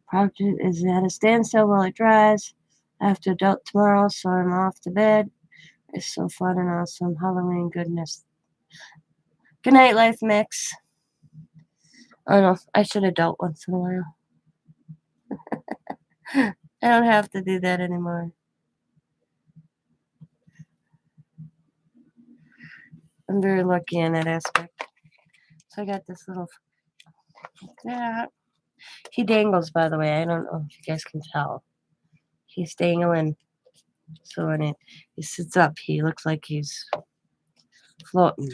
Project is at a standstill while it dries. I have to adult tomorrow, so I'm off to bed. It's so fun and awesome. Halloween goodness. Good night, Life Mix. Oh no, I should adult once in a while. I don't have to do that anymore. I'm very lucky in that aspect. So I got this little like that. He dangles, by the way. I don't know if you guys can tell. He's dangling. So when he sits up, he looks like he's floating.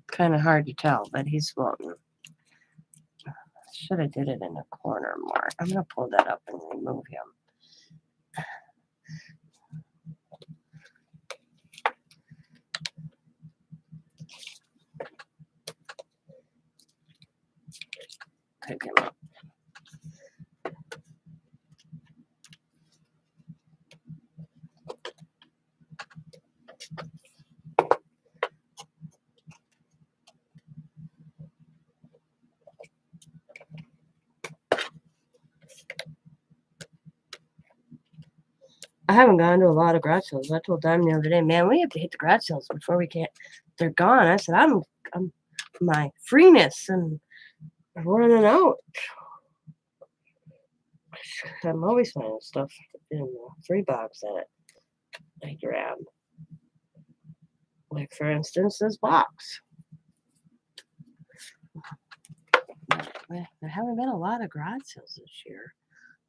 Kind of hard to tell, but he's floating. Should have did it in the corner more. I'm going to pull that up and remove him. Pick him up. I haven't gone to a lot of garage sales. I told Dime the other day, man, we have to hit the garage sales before we can't. They're gone. I said, I'm my freeness and I'm running out. I'm always finding stuff in the free box that I grab. Like, for instance, this box. There haven't been a lot of garage sales this year,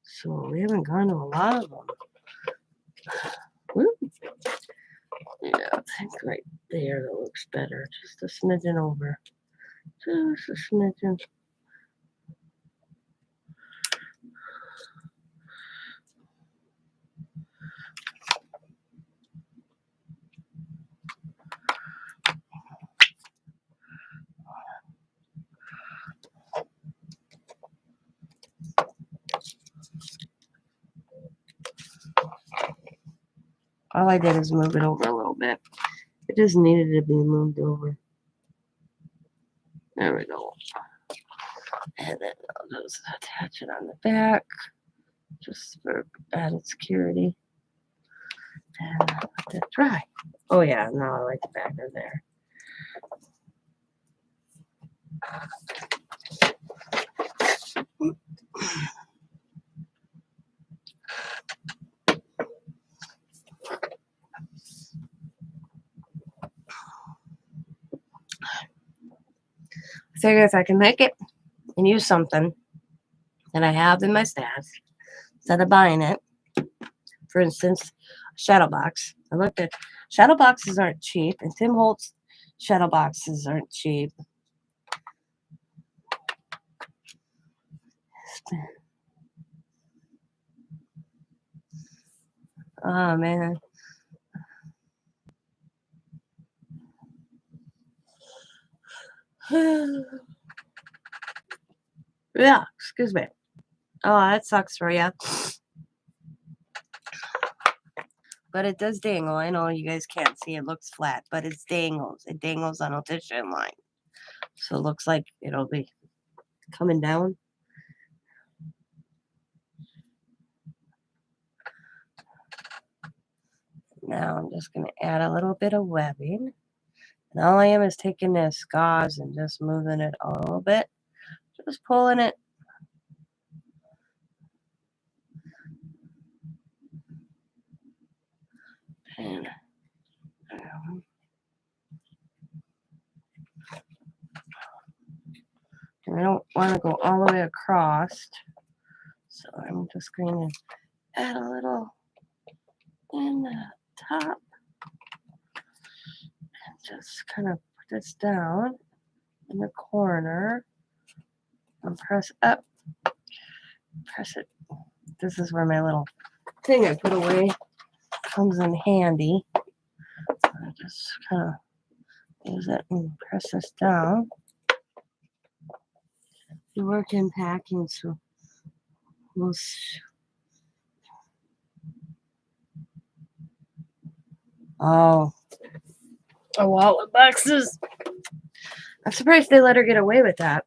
so we haven't gone to a lot of them. Woo. Yeah, I think right there that looks better. Just a smidgen over. Just a smidgen. All I did is move it over a little bit. It just needed to be moved over. There we go. And then I'll just attach it on the back, just for added security. And let that dry. Oh yeah, no, I like the back of there. Figure if I can make it and use something that I have in my stash instead of buying it. For instance, shadow box. I looked at shadow boxes aren't cheap, and Tim Holtz shadow boxes aren't cheap. Oh man. Yeah, excuse me. Oh, that sucks for you. But it does dangle. I know you guys can't see it looks flat, but it dangles. It dangles on a tissue line. So it looks like it'll be coming down. Now I'm just going to add a little bit of webbing. And all I am is taking this gauze and just moving it a little bit. Just pulling it. And I don't want to go all the way across. So I'm just going to add a little in the top. And just kind of put this down in the corner. And press up. Press it. This is where my little thing I put away comes in handy. I just kind of use it and press this down. You work in packing, so we'll oh, wallet boxes. I'm surprised they let her get away with that.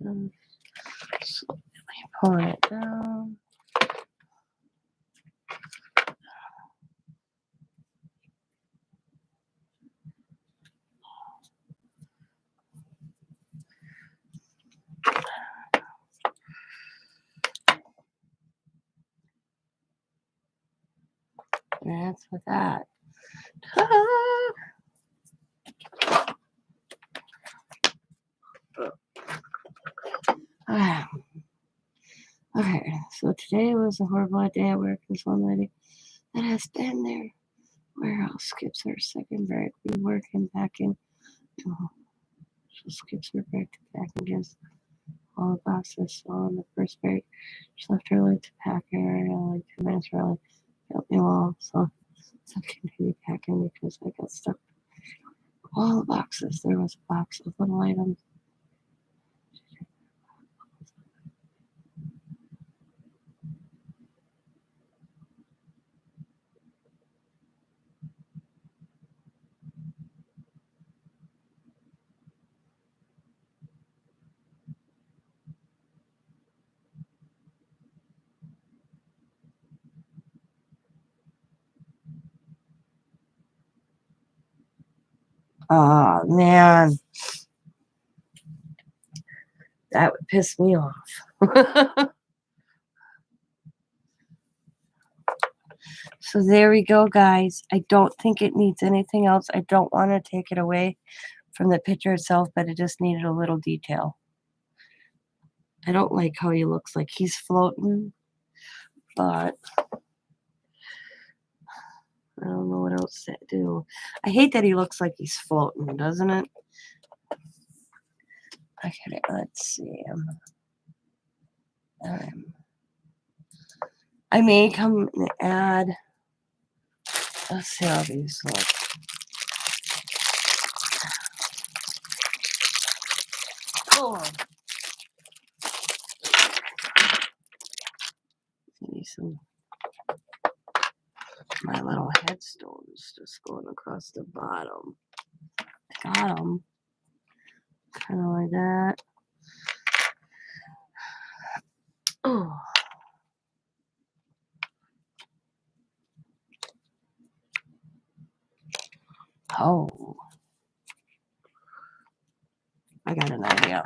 Slowly pulling it down. And that's with that. Okay, so today was a horrible day at work. This one lady that has been there. Warehouse skips her second break. We work in packing. Oh, she skips her break to pack and gives all the boxes. So on the first break, she left early to pack area, like 2 minutes early. Helped me well, so I continued packing because I got stuck. All the boxes. There was a box of little items. Oh man, that would piss me off. So there we go, guys. I don't think it needs anything else. I don't want to take it away from the picture itself, but it just needed a little detail. I don't like how he looks like he's floating, but I don't know what else to do. I hate that he looks like he's floating, doesn't it? Okay, let's see. I may come and add. Let's see how these look. Oh. Maybe some my little headstones just going across the bottom. Got them. Kind of like that. Oh. Oh. I got an idea.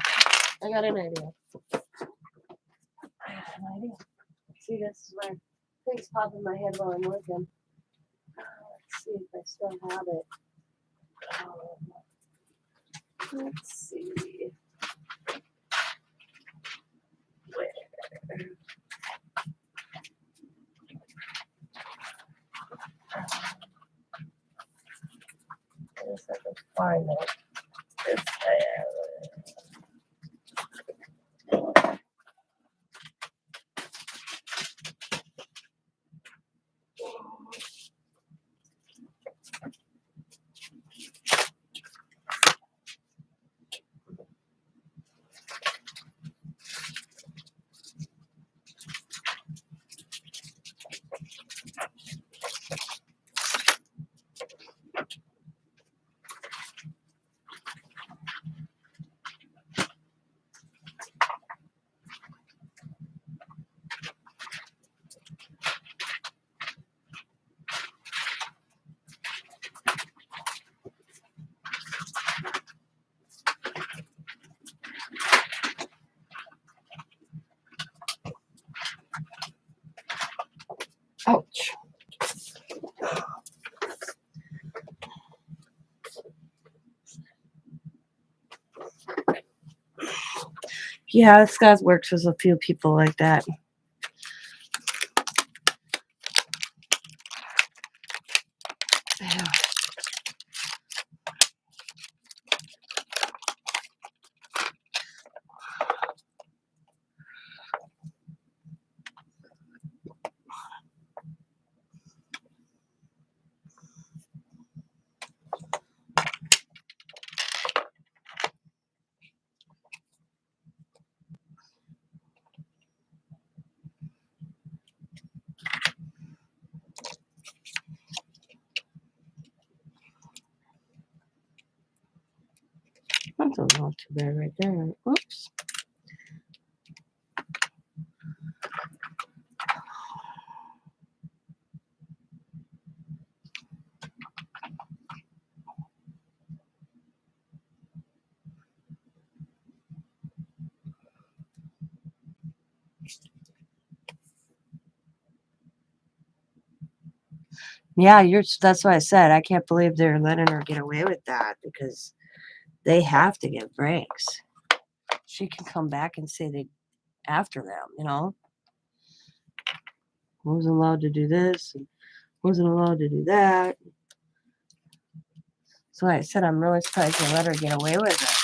I got an idea. See, this is my things pop in my head while I'm working. Let's see if I still have it. Let's see. Where? I guess I can find it. It's there. Ouch. Yeah, this guy works with a few people like that. Yeah. That's not too bad right there. Oops. Yeah, that's what I said. I can't believe they're letting her get away with that because they have to give breaks. She can come back and say they after them, you know. Wasn't allowed to do this and wasn't allowed to do that. So I said I'm really surprised they let her get away with it.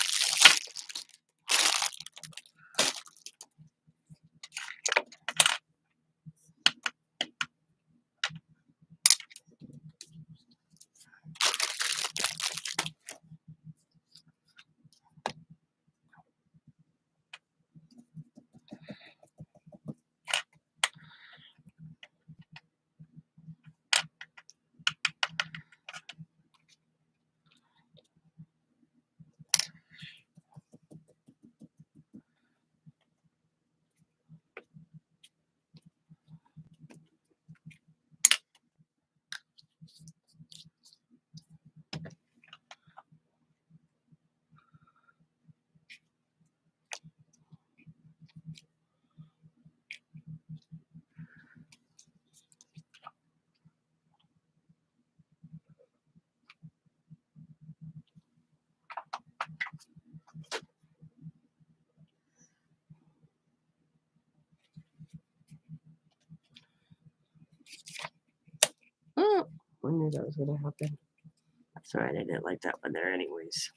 knew that was going to happen. That's right, I didn't like that one there anyways.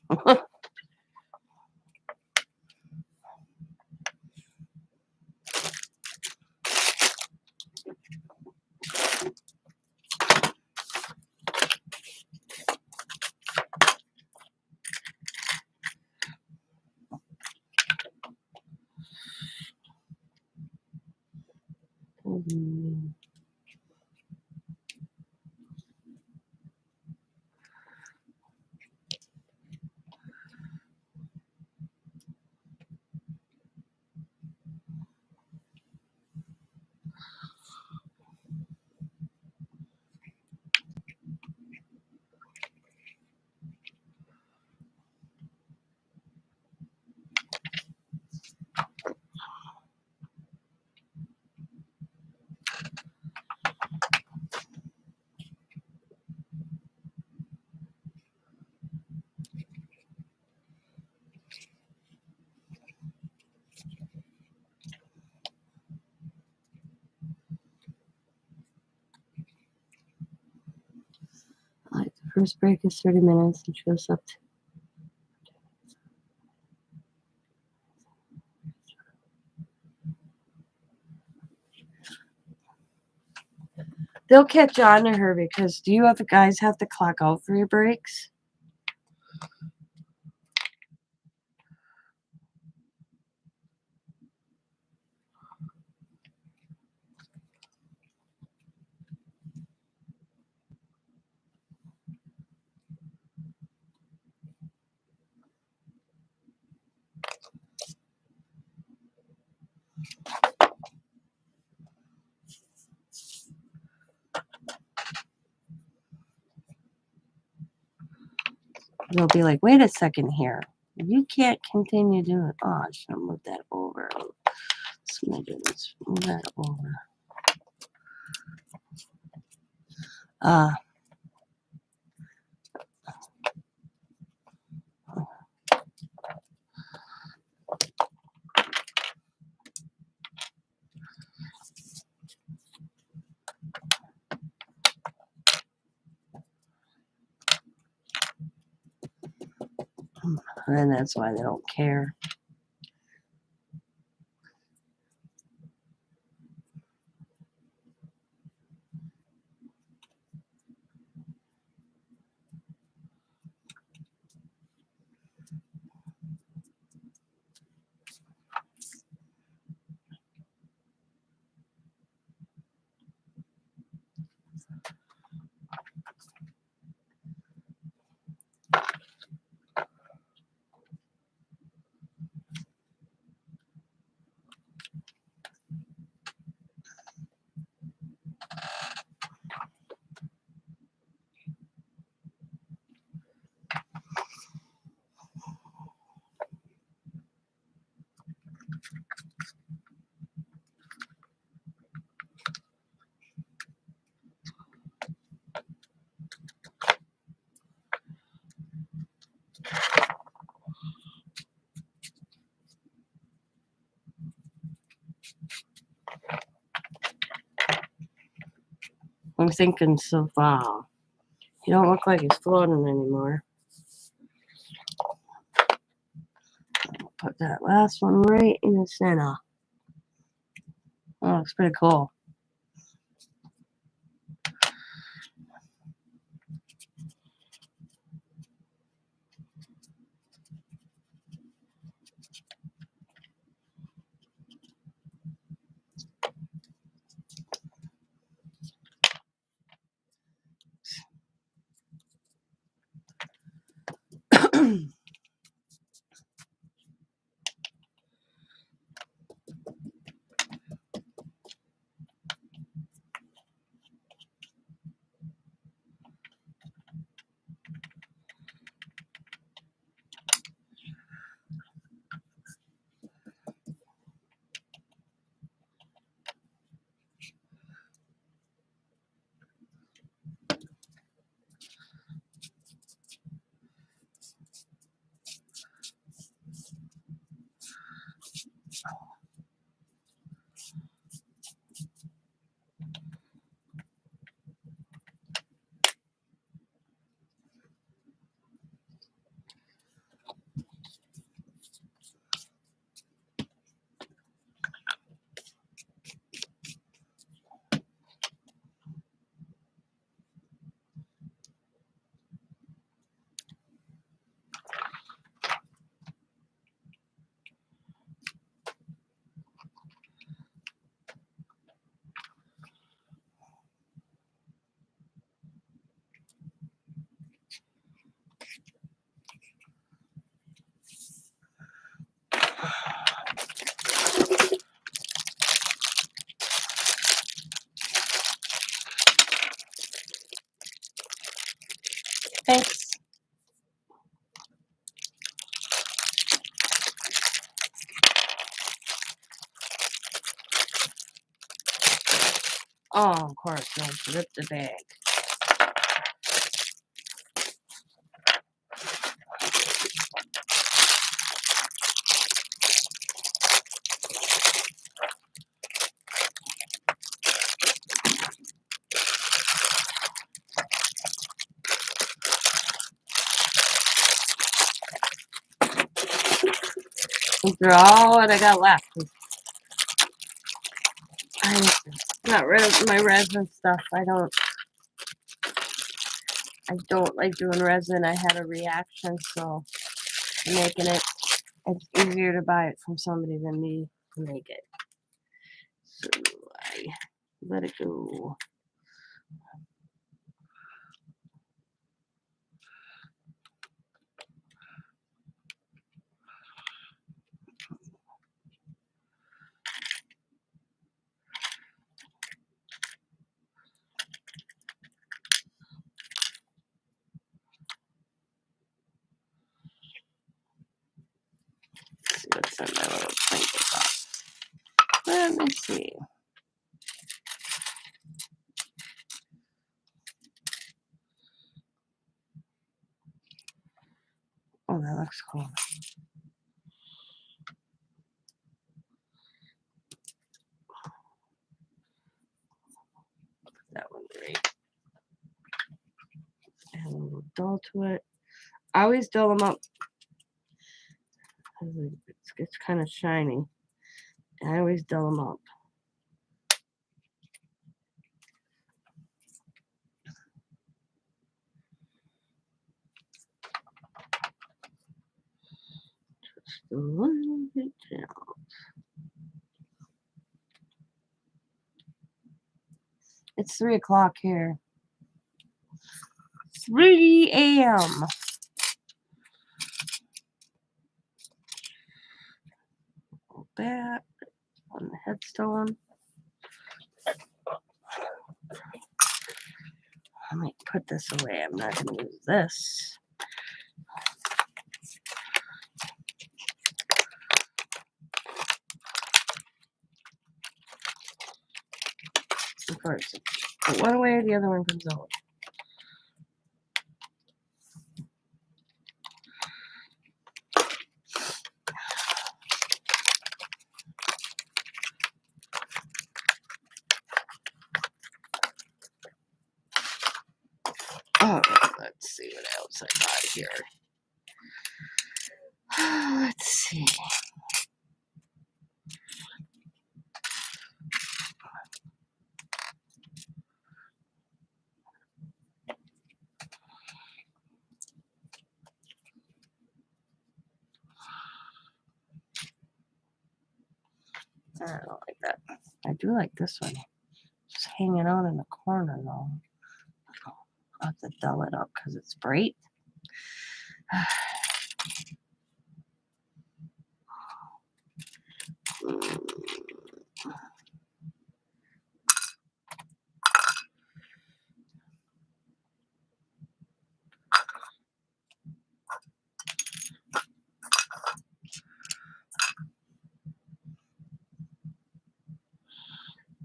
Like the first break is 30 minutes and shows up to they'll catch on to her because do you guys have to clock out for your breaks? They'll be like, wait a second here. You can't continue doing it. Oh, I should have moved that over. Let's move that over. And that's why they don't care. I'm thinking so far. You don't look like he's floating anymore. Put that last one right in the center. Oh, it's pretty cool. Thanks. Oh, of course, no, rip the bag. These are all what I got left. I got rid of my resin stuff. I don't like doing resin. I had a reaction, so I'm making it. It's easier to buy it from somebody than me to make it. So I let it go. Let's see what's in my little trinket box. Let me see. Oh, that looks cool. That one great. Add a little dull to it. I always dull them up. It's kind of shiny. I always dull them up. Just a little bit down. It's 3 o'clock here. 3 a.m. That on the headstone. I might put this away. I'm not going to use this. Of course, put one away, the other one comes out. Oh, let's see what else I got here. Let's see. I don't like that. I do like this one. Just hanging out in the corner though. I'll have to dull it up because it's bright.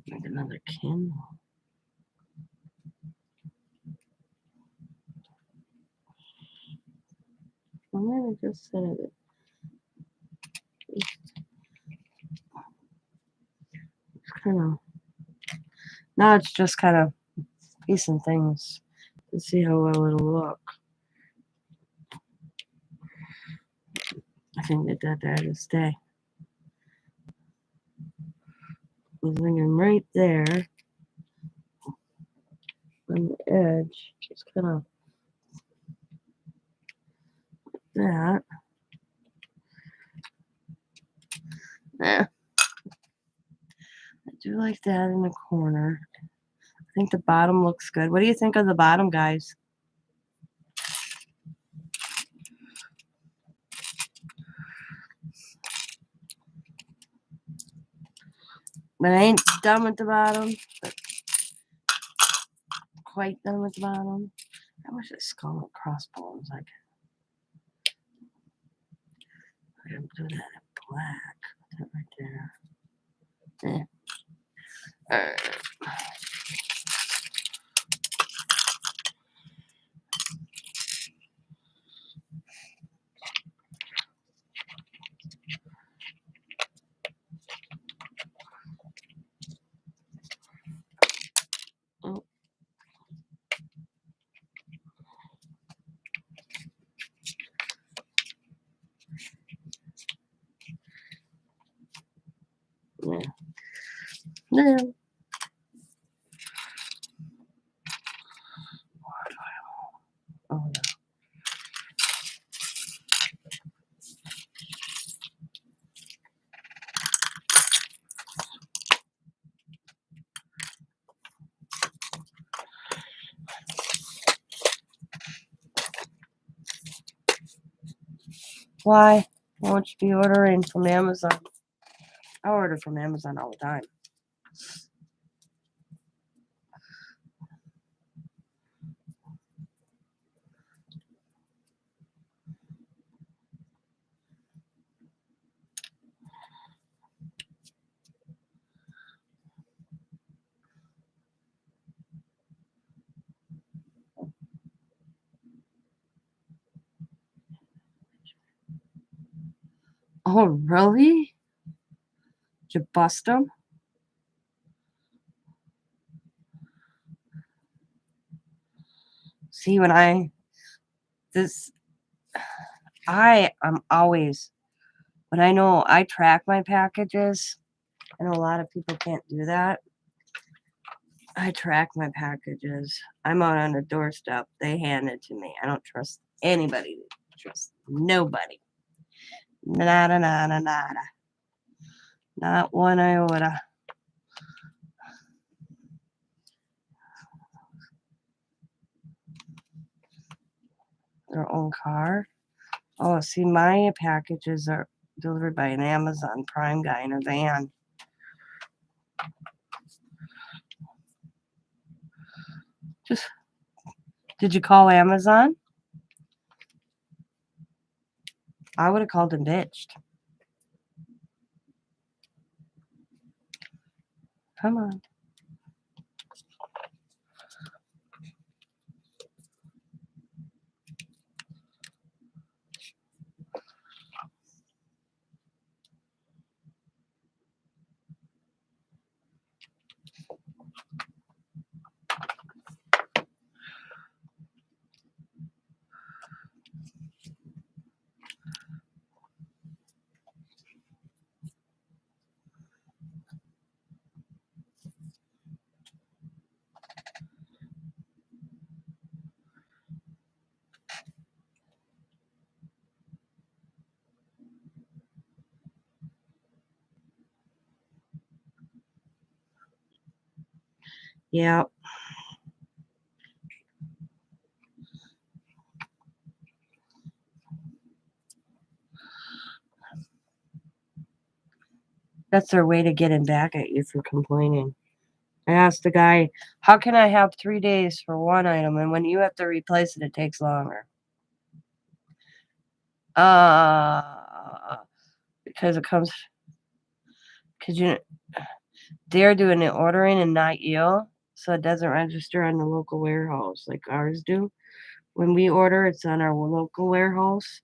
Make another candle. I'm gonna just set it. It's kind of. Now it's just kind of piecing things to see how well it'll look. I think that there to stay. I'm thinking right there on the edge, just kind of that. Yeah. I do like that in the corner. I think the bottom looks good. What do you think of the bottom, guys? But I ain't done with the bottom. But quite done with the bottom. I wish a skull and crossbones. Like, I'm doing that in black. Put that right there. Alright. Oh. Yeah. No. Oh, no. Why won't you be ordering from Amazon? I order from Amazon all the time. Oh, really? Did you bust them? See, when I am always, when I know I track my packages, I know a lot of people can't do that. I track my packages. I'm out on the doorstep. They hand it to me. I don't trust anybody. Trust nobody. Nada, nada, nada. Not one iota. Their own car. Oh, see, my packages are delivered by an Amazon Prime guy in a van. Did you call Amazon? I would have called and bitched. Come on. Yeah. That's their way to get him back at you for complaining. I asked the guy, how can I have 3 days for one item, and when you have to replace it, it takes longer? Because they're doing the ordering and not you, so it doesn't register on the local warehouse like ours do. When we order, it's on our local warehouse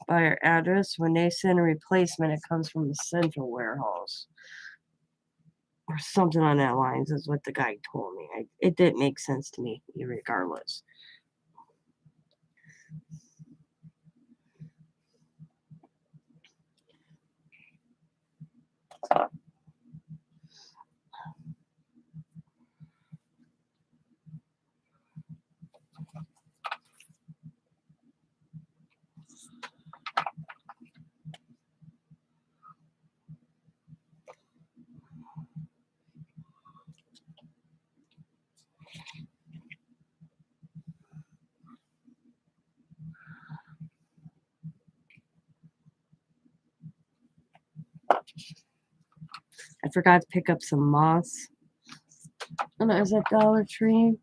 by our address. When they send a replacement, it comes from the central warehouse. Or something on that lines is what the guy told me. It didn't make sense to me, regardless. I forgot to pick up some moss. And I was at Dollar Tree.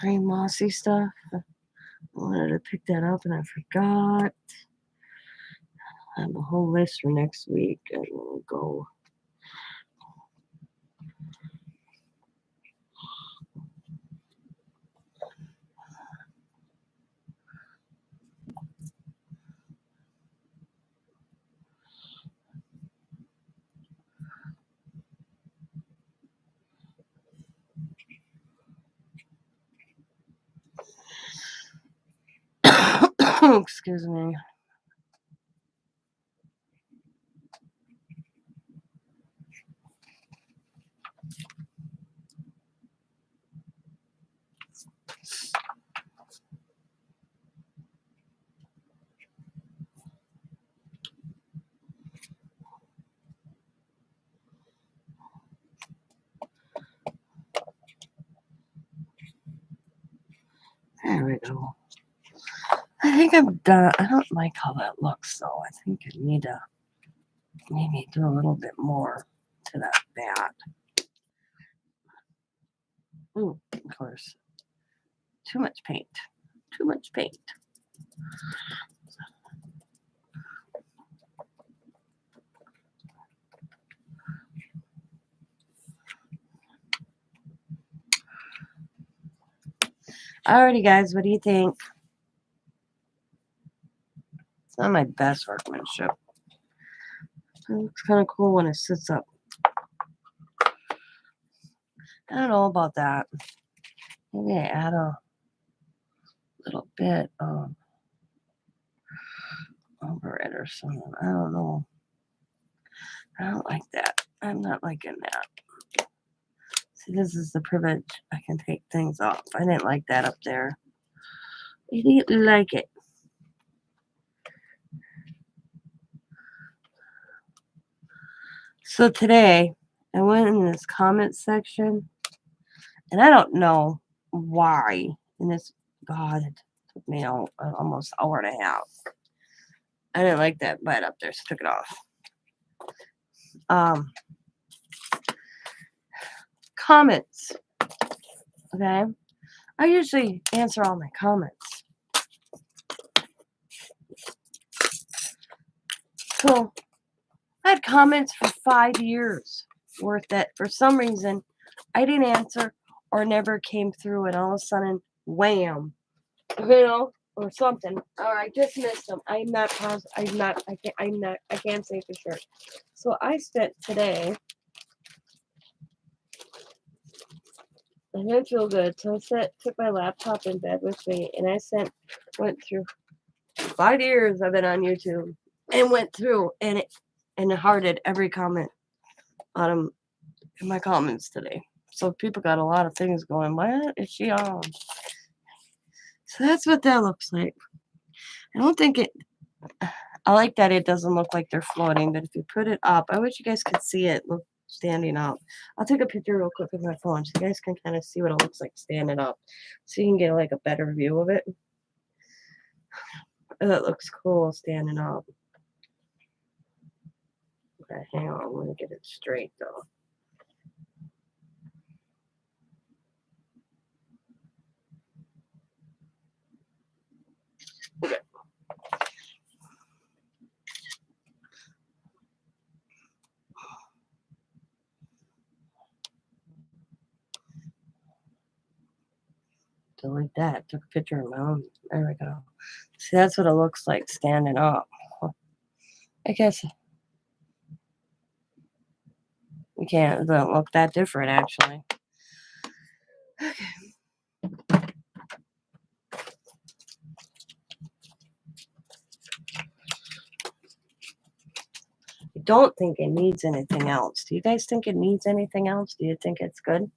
green mossy stuff. I wanted to pick that up and I forgot. I have a whole list for next week. I will go. Excuse me. There we go. I think I'm done. I don't like how that looks, though. I think I need to maybe do a little bit more to that bat. Ooh, of course. Too much paint. Too much paint. Alrighty, guys, what do you think? It's not my best workmanship. It looks kind of cool when it sits up. I don't know about that. Maybe I add a little bit over it or something. I don't know. I don't like that. I'm not liking that. See, this is the privilege. I can take things off. I didn't like that up there. I didn't like it. So today, I went in this comment section, and I don't know why. And this, God, it took me almost an hour and a half. I didn't like that bite up there, so I took it off. Comments. Okay. I usually answer all my comments. So I had comments for 5 years worth that for some reason I didn't answer or never came through, and all of a sudden, wham, or something. Or I just missed them. I'm not positive. I can't say for sure. So I spent today. I didn't feel good, so I took my laptop in bed with me, and I went through 5 years I've been on YouTube, and went through and hearted every comment on in my comments today. So people got a lot of things going. What is she on? So that's what that looks like. I don't think it. I like that it doesn't look like they're floating, but if you put it up, I wish you guys could see it look standing up. I'll take a picture real quick with my phone so you guys can kind of see what it looks like standing up, so you can get like a better view of it. That looks cool standing up. Okay, hang on, I'm gonna get it straight though. Okay. Delete that. Took a picture of my own. There we go. See, that's what it looks like standing up. I guess you can't. It doesn't look that different, actually. Okay. I don't think it needs anything else. Do you guys think it needs anything else? Do you think it's good?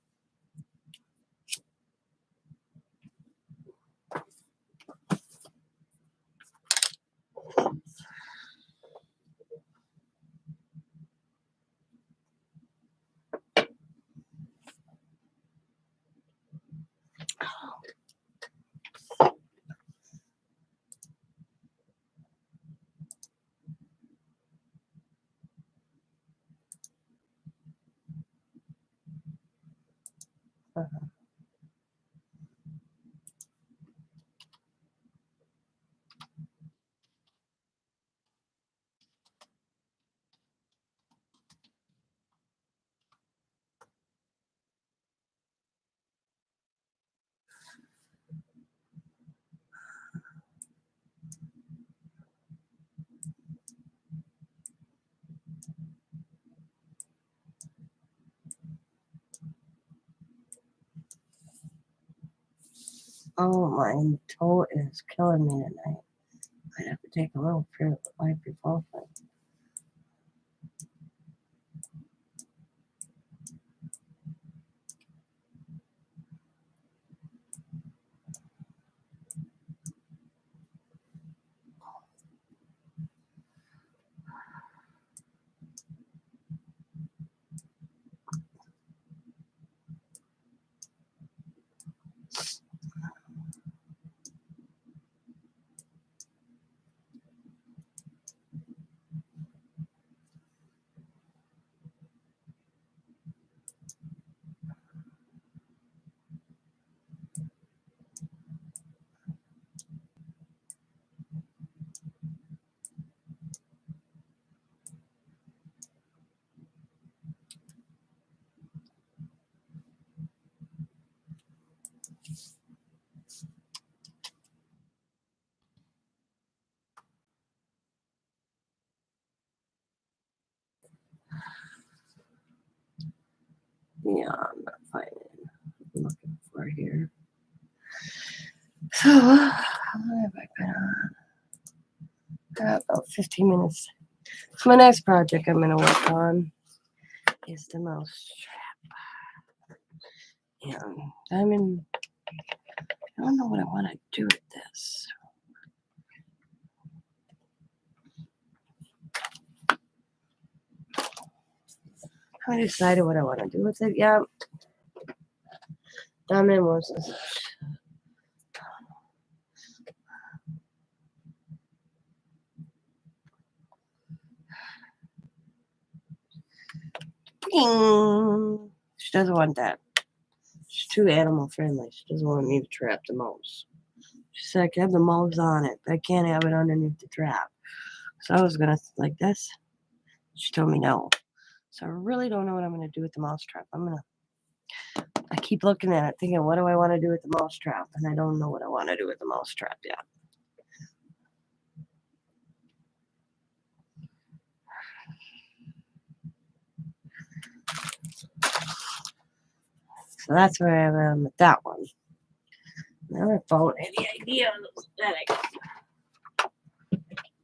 Uh-huh. Oh, my toe is killing me tonight. I'd have to take a little ibuprofen. Yeah, I'm not finding it. I'm looking for it here. So, how long have I been on? About 15 minutes. So my next project I'm going to work on is the mouse trap. And I don't know what I want to do with this. I haven't decided what I want to do with it yet. Diamond was Bing. She doesn't want that. She's too animal friendly. She doesn't want me to trap the mouse. She said I can have the mouse on it, but I can't have it underneath the trap. So I was gonna like this. She told me no. So I really don't know what I'm gonna do with the mouse trap. I keep looking at it, thinking, what do I want to do with the mouse trap? And I don't know what I want to do with the mouse trap yet. So that's where I am with that one. Never thought any idea that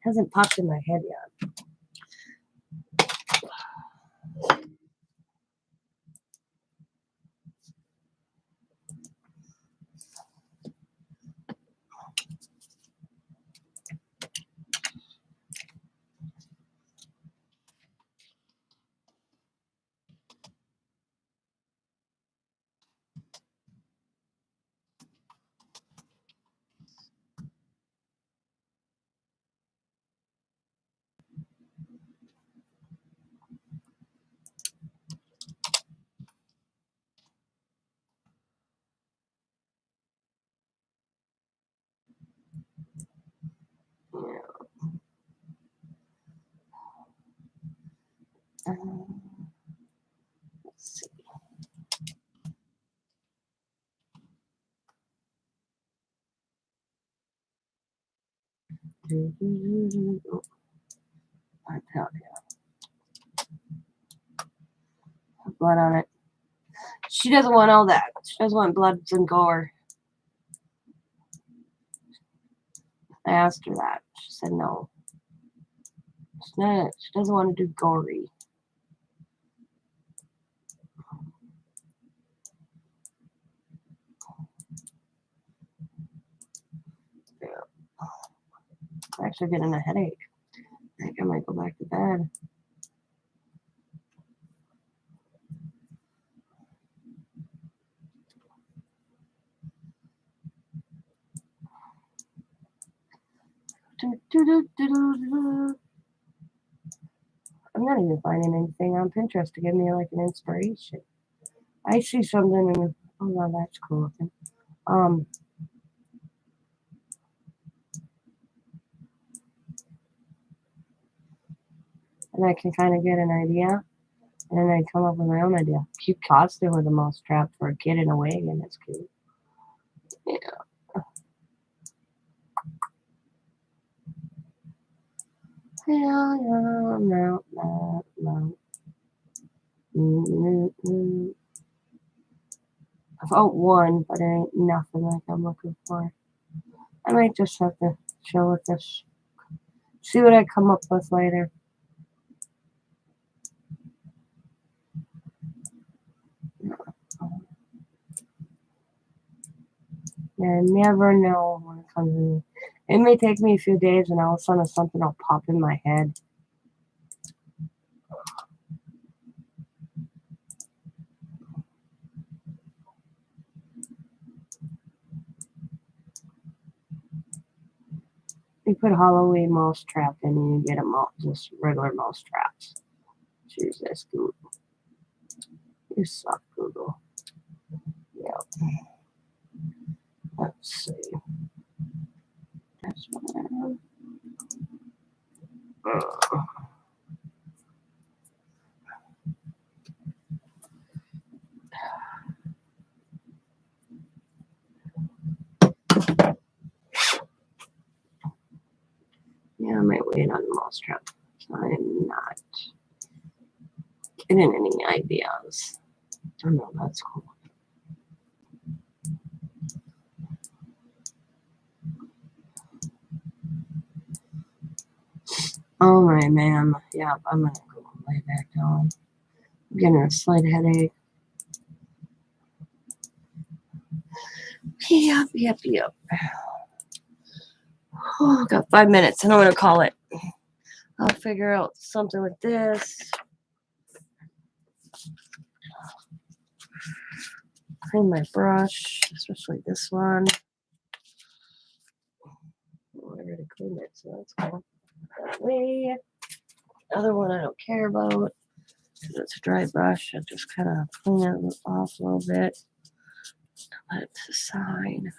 hasn't popped in my head yet. Let's see. Oh, I tell you, blood on it. She doesn't want all that. She doesn't want blood and gore. I asked her that. She said no. She doesn't want to do gory. Yeah. I'm actually getting a headache. I think I might go back to bed. I'm not even finding anything on Pinterest to give me like an inspiration. I see something and oh wow, that's cool looking. And I can kind of get an idea, and then I come up with my own idea. Cute costume with a mouse trap for a kid in a wagon. That's cute. Yeah. No. I've out one, but it ain't nothing like I'm looking for. I might just have to chill with this. See what I come up with later. I never know when it comes to me. It may take me a few days and all of a sudden something will pop in my head. You put Halloween mouse trap in and you get a mouse, just regular mouse traps. Choose this, Google. You suck, Google. Yep. Let's see. That's what I am. Yeah, I might wait on the mouse trap. I'm not getting any ideas. Oh no, that's cool. Oh my man. Yeah, I'm gonna go lay back down. I'm getting a slight headache. Yep. Oh, got 5 minutes and I'm gonna call it. I'll figure out something with this. Clean my brush, especially this one. Oh, I already cleaned it, so that's cool. That way. Other one I don't care about. It's a dry brush. I just kind of clean it off a little bit. Let it aside.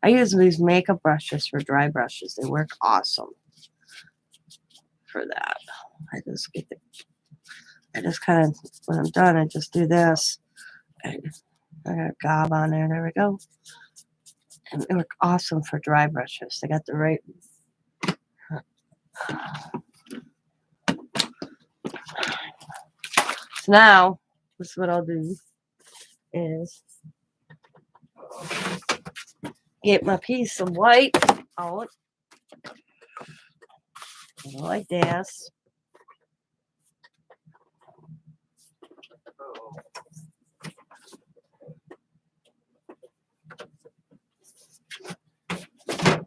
I use these makeup brushes for dry brushes. They work awesome for that. I just kind of, when I'm done, I just do this. I got a gob on there. There we go. And they work awesome for dry brushes. They got the right. So now, this is what I'll do is get my piece of white out. Like this.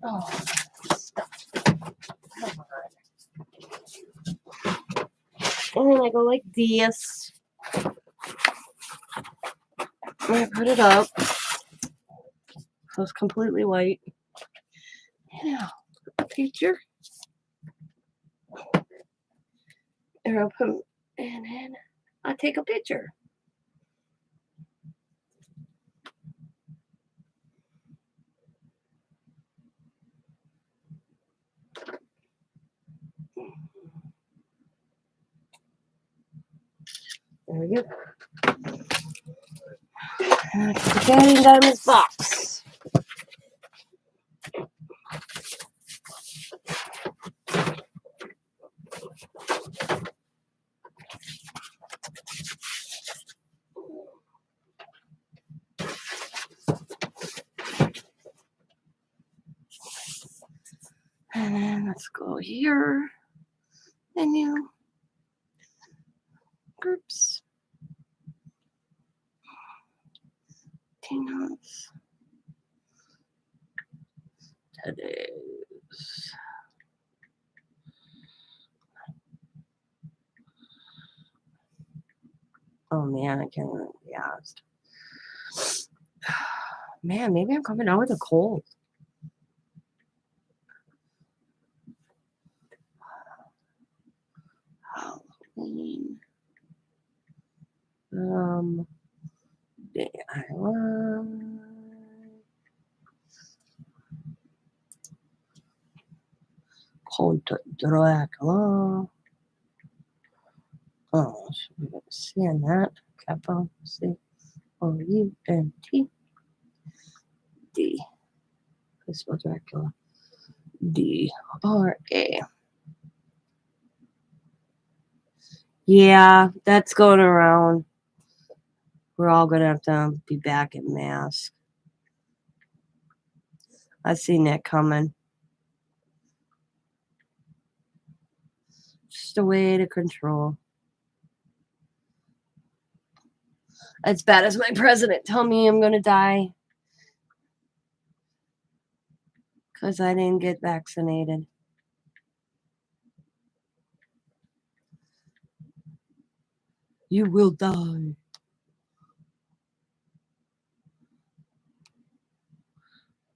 Oh, stop. Come on. And then I go like this. And I put it up. So it's completely white. Now, picture. And I'll put, and then I'll take a picture. There we go. And I put that in Diamond's box. And then let's go here. Menu. Groups. Notes. Today's. Oh man, I can't be asked. Man, maybe I'm coming out with a cold. Halloween. Island. Count Dracula. Oh, should be able to see on that. Capital C-O-U-N-T. D. I spell Dracula. D-R-A. Yeah, that's going around. We're all going to have to be back in masks. I've seen that coming. Just a way to control. As bad as my president tell me I'm going to die because I didn't get vaccinated. You will die.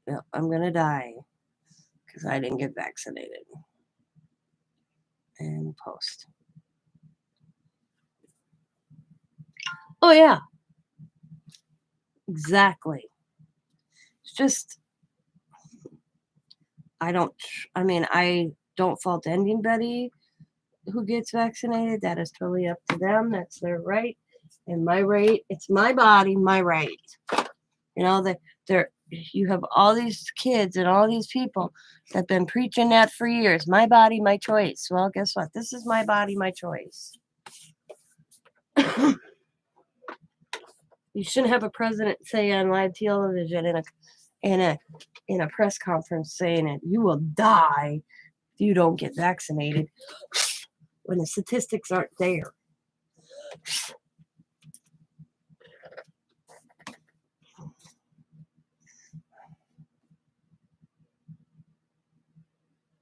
Yeah, I'm going to die because I didn't get vaccinated. And post. Oh, yeah. Exactly. It's just, I don't fault anybody who gets vaccinated. That is totally up to them. That's their right. And my right, it's my body, my right. You know, you have all these kids and all these people that have been preaching that for years. My body, my choice. Well, guess what? This is my body, my choice. You shouldn't have a president say on live television in a press conference saying that you will die if you don't get vaccinated when the statistics aren't there.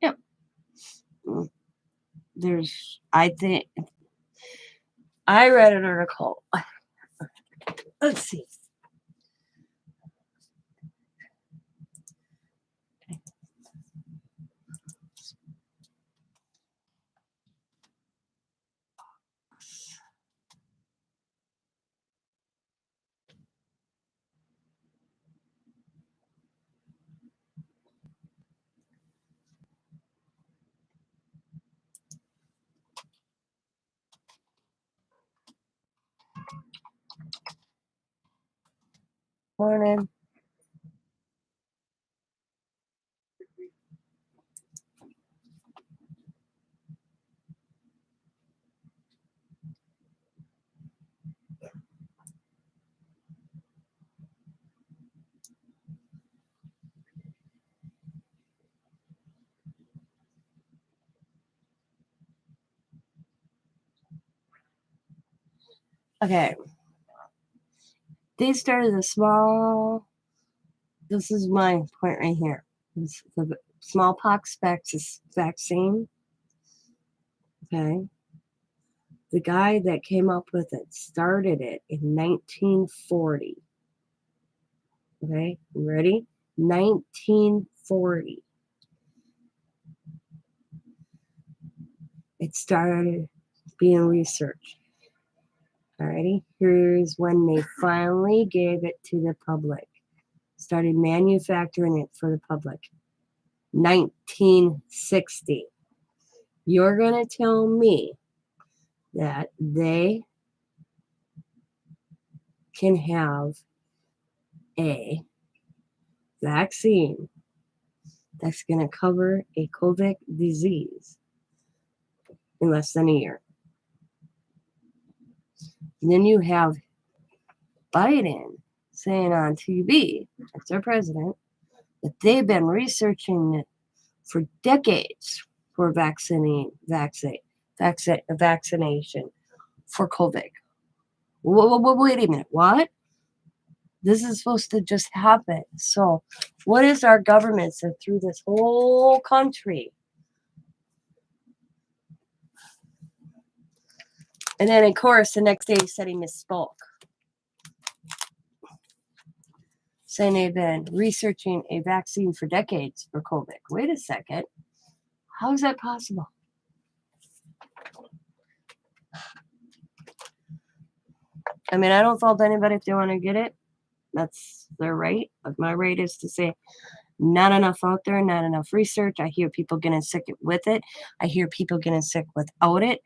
Yep. I read an article. Let's see. Morning. Okay. They started this is my point right here. The smallpox vaccine. Okay. The guy that came up with it started it in 1940. Okay. You ready? 1940. It started being researched. Alrighty. Here's when they finally gave it to the public. Started manufacturing it for the public. 1960. You're going to tell me that they can have a vaccine that's going to cover a COVID disease in less than a year. And then you have Biden saying on TV, that's our president, that they've been researching it for decades for vaccination for COVID. Wait a minute, what? This is supposed to just happen. So what is our government said through this whole country? And then, of course, the next day he said he misspoke, saying they've been researching a vaccine for decades for COVID. Wait a second. How is that possible? I mean, I don't fault anybody if they want to get it. That's their right. But my right is to say not enough out there, not enough research. I hear people getting sick with it. I hear people getting sick without it.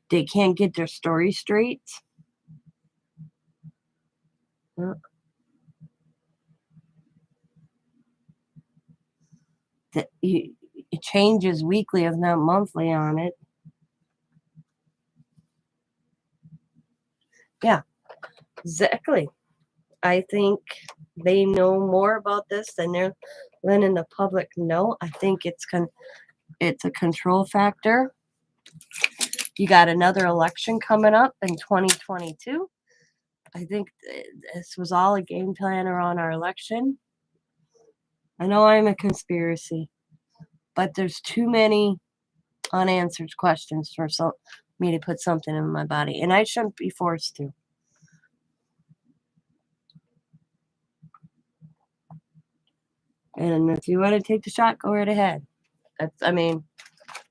They can't get their story straight. It changes weekly, if not monthly, on it. Yeah, exactly. I think they know more about this than they're letting the public know. I think it's a control factor. You got another election coming up in 2022. I think this was all a game plan around our election. I know I'm a conspiracy, but there's too many unanswered questions for me to put something in my body, and I shouldn't be forced to. And if you want to take the shot, go right ahead. I mean,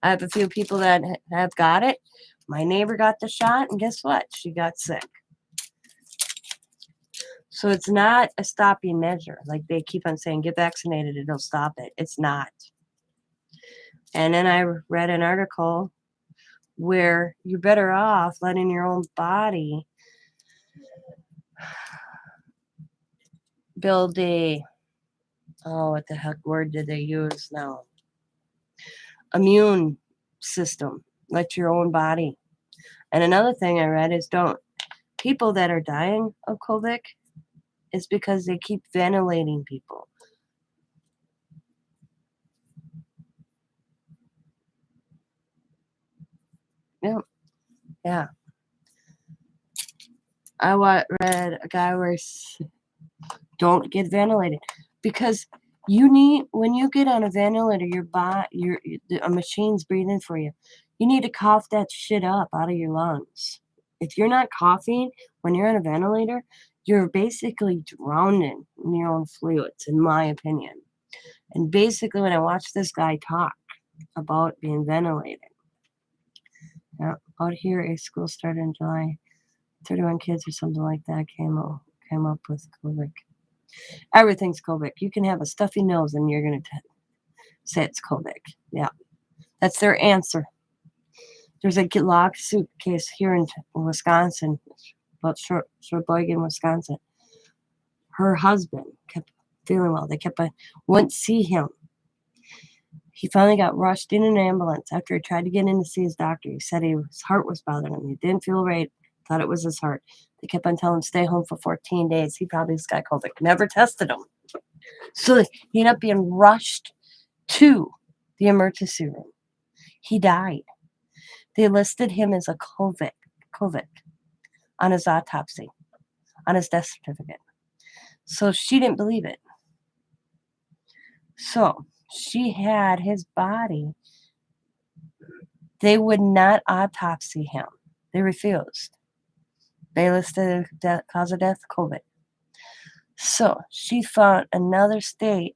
I have a few people that have got it. My neighbor got the shot, and guess what? She got sick. So it's not a stopping measure. Like they keep on saying, get vaccinated, it'll stop it. It's not. And then I read an article where you're better off letting your own body build what the heck word did they use now? Immune system. Let your own body. And another thing I read is people that are dying of COVID is because they keep ventilating people. Yeah. Yeah. Read a guy where don't get ventilated because when you get on a ventilator, a machine's breathing for you. You need to cough that shit up out of your lungs. If you're not coughing when you're on a ventilator, you're basically drowning in your own fluids, in my opinion. And basically, when I watched this guy talk about being ventilated, out here, a school started in July. 31 kids or something like that came up with COVID. Everything's COVID. You can have a stuffy nose and you're going to say it's COVID. Yeah, that's their answer. There's a lawsuit case here in Wisconsin, about Sheboygan, Wisconsin. Her husband kept feeling well. They wouldn't see him. He finally got rushed in an ambulance after he tried to get in to see his doctor. He said his heart was bothering him. He didn't feel right. Thought it was his heart. They kept on telling him stay home for 14 days. He probably just got COVID. Never tested him. So he ended up being rushed to the emergency room. He died. They listed him as a COVID on his autopsy, on his death certificate. So she didn't believe it. So she had his body. They would not autopsy him. They refused. They listed cause of death, COVID. So she found another state,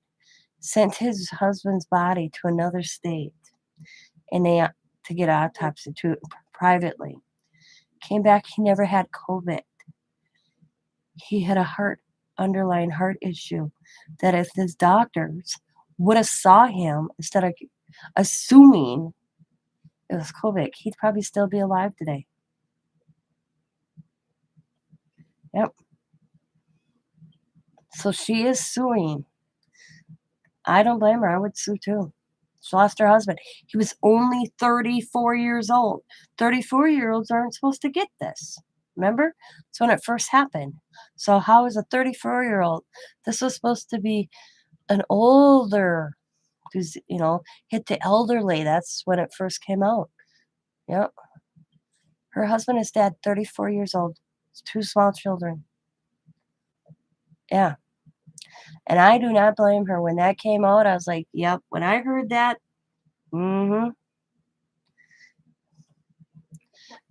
sent his husband's body to another state, and to get autopsy to privately. Came back, he never had COVID. He had a underlying heart issue that if his doctors would have saw him instead of assuming it was COVID, he'd probably still be alive today. Yep. So she is suing. I don't blame her. I would sue too. She lost her husband. He was only 34 years old. 34-year-olds aren't supposed to get this. Remember? It's when it first happened. So how is a 34-year-old? This was supposed to be an older, who's, hit the elderly. That's when it first came out. Yep. Her husband is dead, 34 years old. 2 small children. Yeah. And I do not blame her. When that came out, I was like, yep. When I heard that,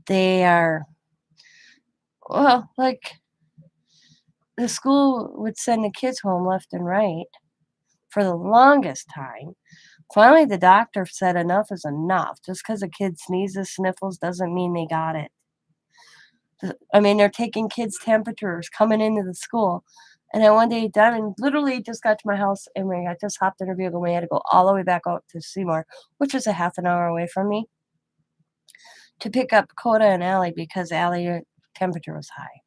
they are, well, like the school would send the kids home left and right for the longest time. Finally, the doctor said enough is enough. Just because a kid sneezes, sniffles, doesn't mean they got it. I mean, they're taking kids' temperatures coming into the school. And then one day, Diamond literally just got to my house and I just hopped in her vehicle. We had to go all the way back out to Seymour, which is a half an hour away from me, to pick up Coda and Allie because Allie's temperature was high.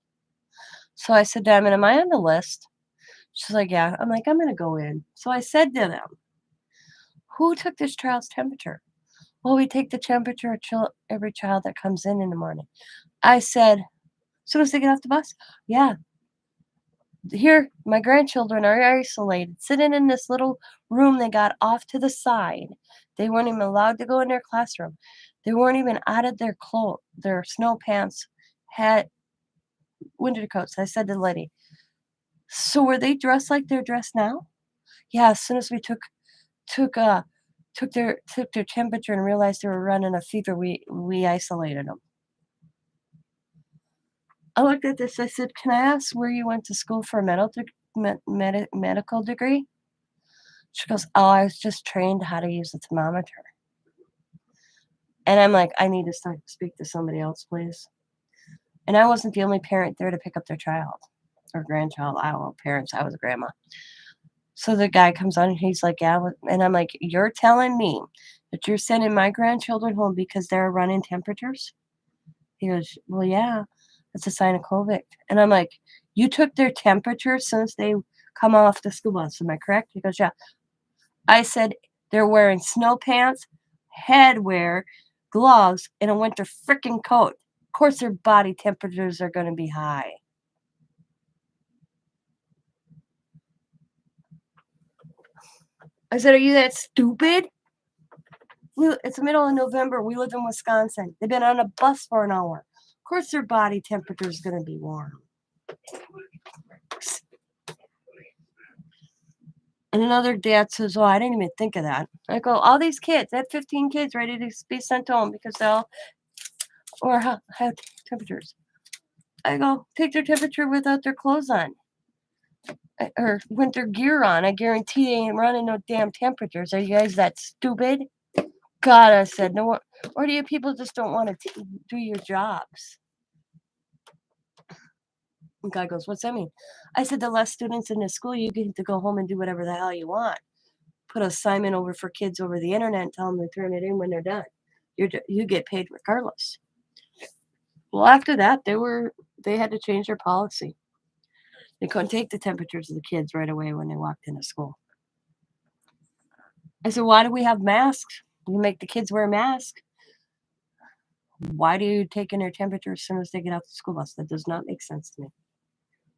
So I said, Diamond, am I on the list? She's like, yeah. I'm like, I'm going to go in. So I said to them, who took this child's temperature? Well, we take the temperature of every child that comes in the morning. I said, As soon as they get off the bus, yeah. Here, my grandchildren are isolated, sitting in this little room they got off to the side. They weren't even allowed to go in their classroom. They weren't even out of their clothes, their snow pants, had winter coats. I said to the lady, "So were they dressed like they're dressed now?" Yeah, as soon as we took took their temperature and realized they were running a fever, we isolated them. I looked at this, I said, "Can I ask where you went to school for a medical degree?" She goes, "Oh, I was just trained how to use a thermometer." And I'm like, "I need to speak to somebody else, please." And I wasn't the only parent there to pick up their child or grandchild. I don't know, parents. I was a grandma. So the guy comes on and he's like, "Yeah." And I'm like, "You're telling me that you're sending my grandchildren home because they're running temperatures?" He goes, "Well, yeah, that's a sign of COVID." And I'm like, "You took their temperature since they come off the school bus. Am I correct?" He goes, "Yeah." I said, "They're wearing snow pants, headwear, gloves, and a winter frickin' coat. Of course, their body temperatures are going to be high." I said, "Are you that stupid?" It's the middle of November. We live in Wisconsin. They've been on a bus for an hour. Of course, their body temperature is going to be warm. And another dad says, "Oh, I didn't even think of that." I go, "All these kids, I have 15 kids ready to be sent home because they all or have temperatures." I go, "Take their temperature without their clothes on or winter gear on. I guarantee they ain't running no damn temperatures. Are you guys that stupid?" God, I said, "No one, or do you people just don't want to do your jobs?" And God goes, "What's that mean?" I said, "The less students in the school, you get to go home and do whatever the hell you want. Put an assignment over for kids over the internet and tell them to turn it in when they're done. You get paid regardless." Well, after that, they had to change their policy. They couldn't take the temperatures of the kids right away when they walked into school. I said, "Why do we have masks? You make the kids wear masks. Why do you take in their temperature as soon as they get off the school bus? That does not make sense to me."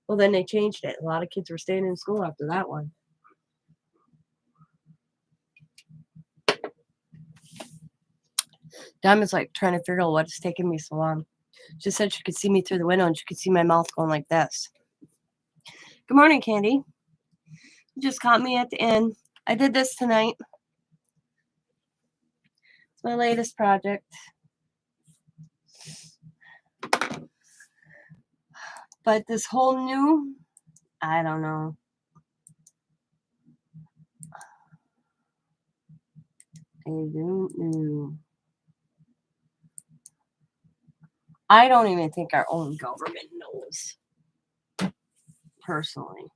Well, then they changed it. A lot of kids were staying in school after that one. Diamond's like trying to figure out what's taking me so long. She said she could see me through the window and she could see my mouth going like this. "Good morning, Candy. You just caught me at the end. I did this tonight. It's my latest project. But this whole new, I don't know. I don't know. I don't even think our own government knows, personally.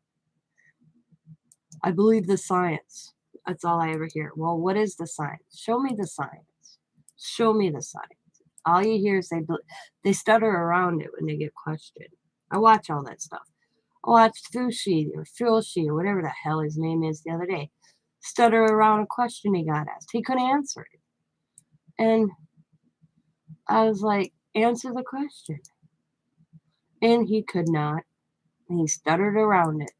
I believe the science. That's all I ever hear. Well, what is the science? Show me the science. Show me the science. All you hear is they stutter around it when they get questioned. I watch all that stuff. I watched Fushi or whatever the hell his name is the other day. Stutter around a question he got asked. He couldn't answer it. And I was like, "Answer the question." And he could not. And he stuttered around it.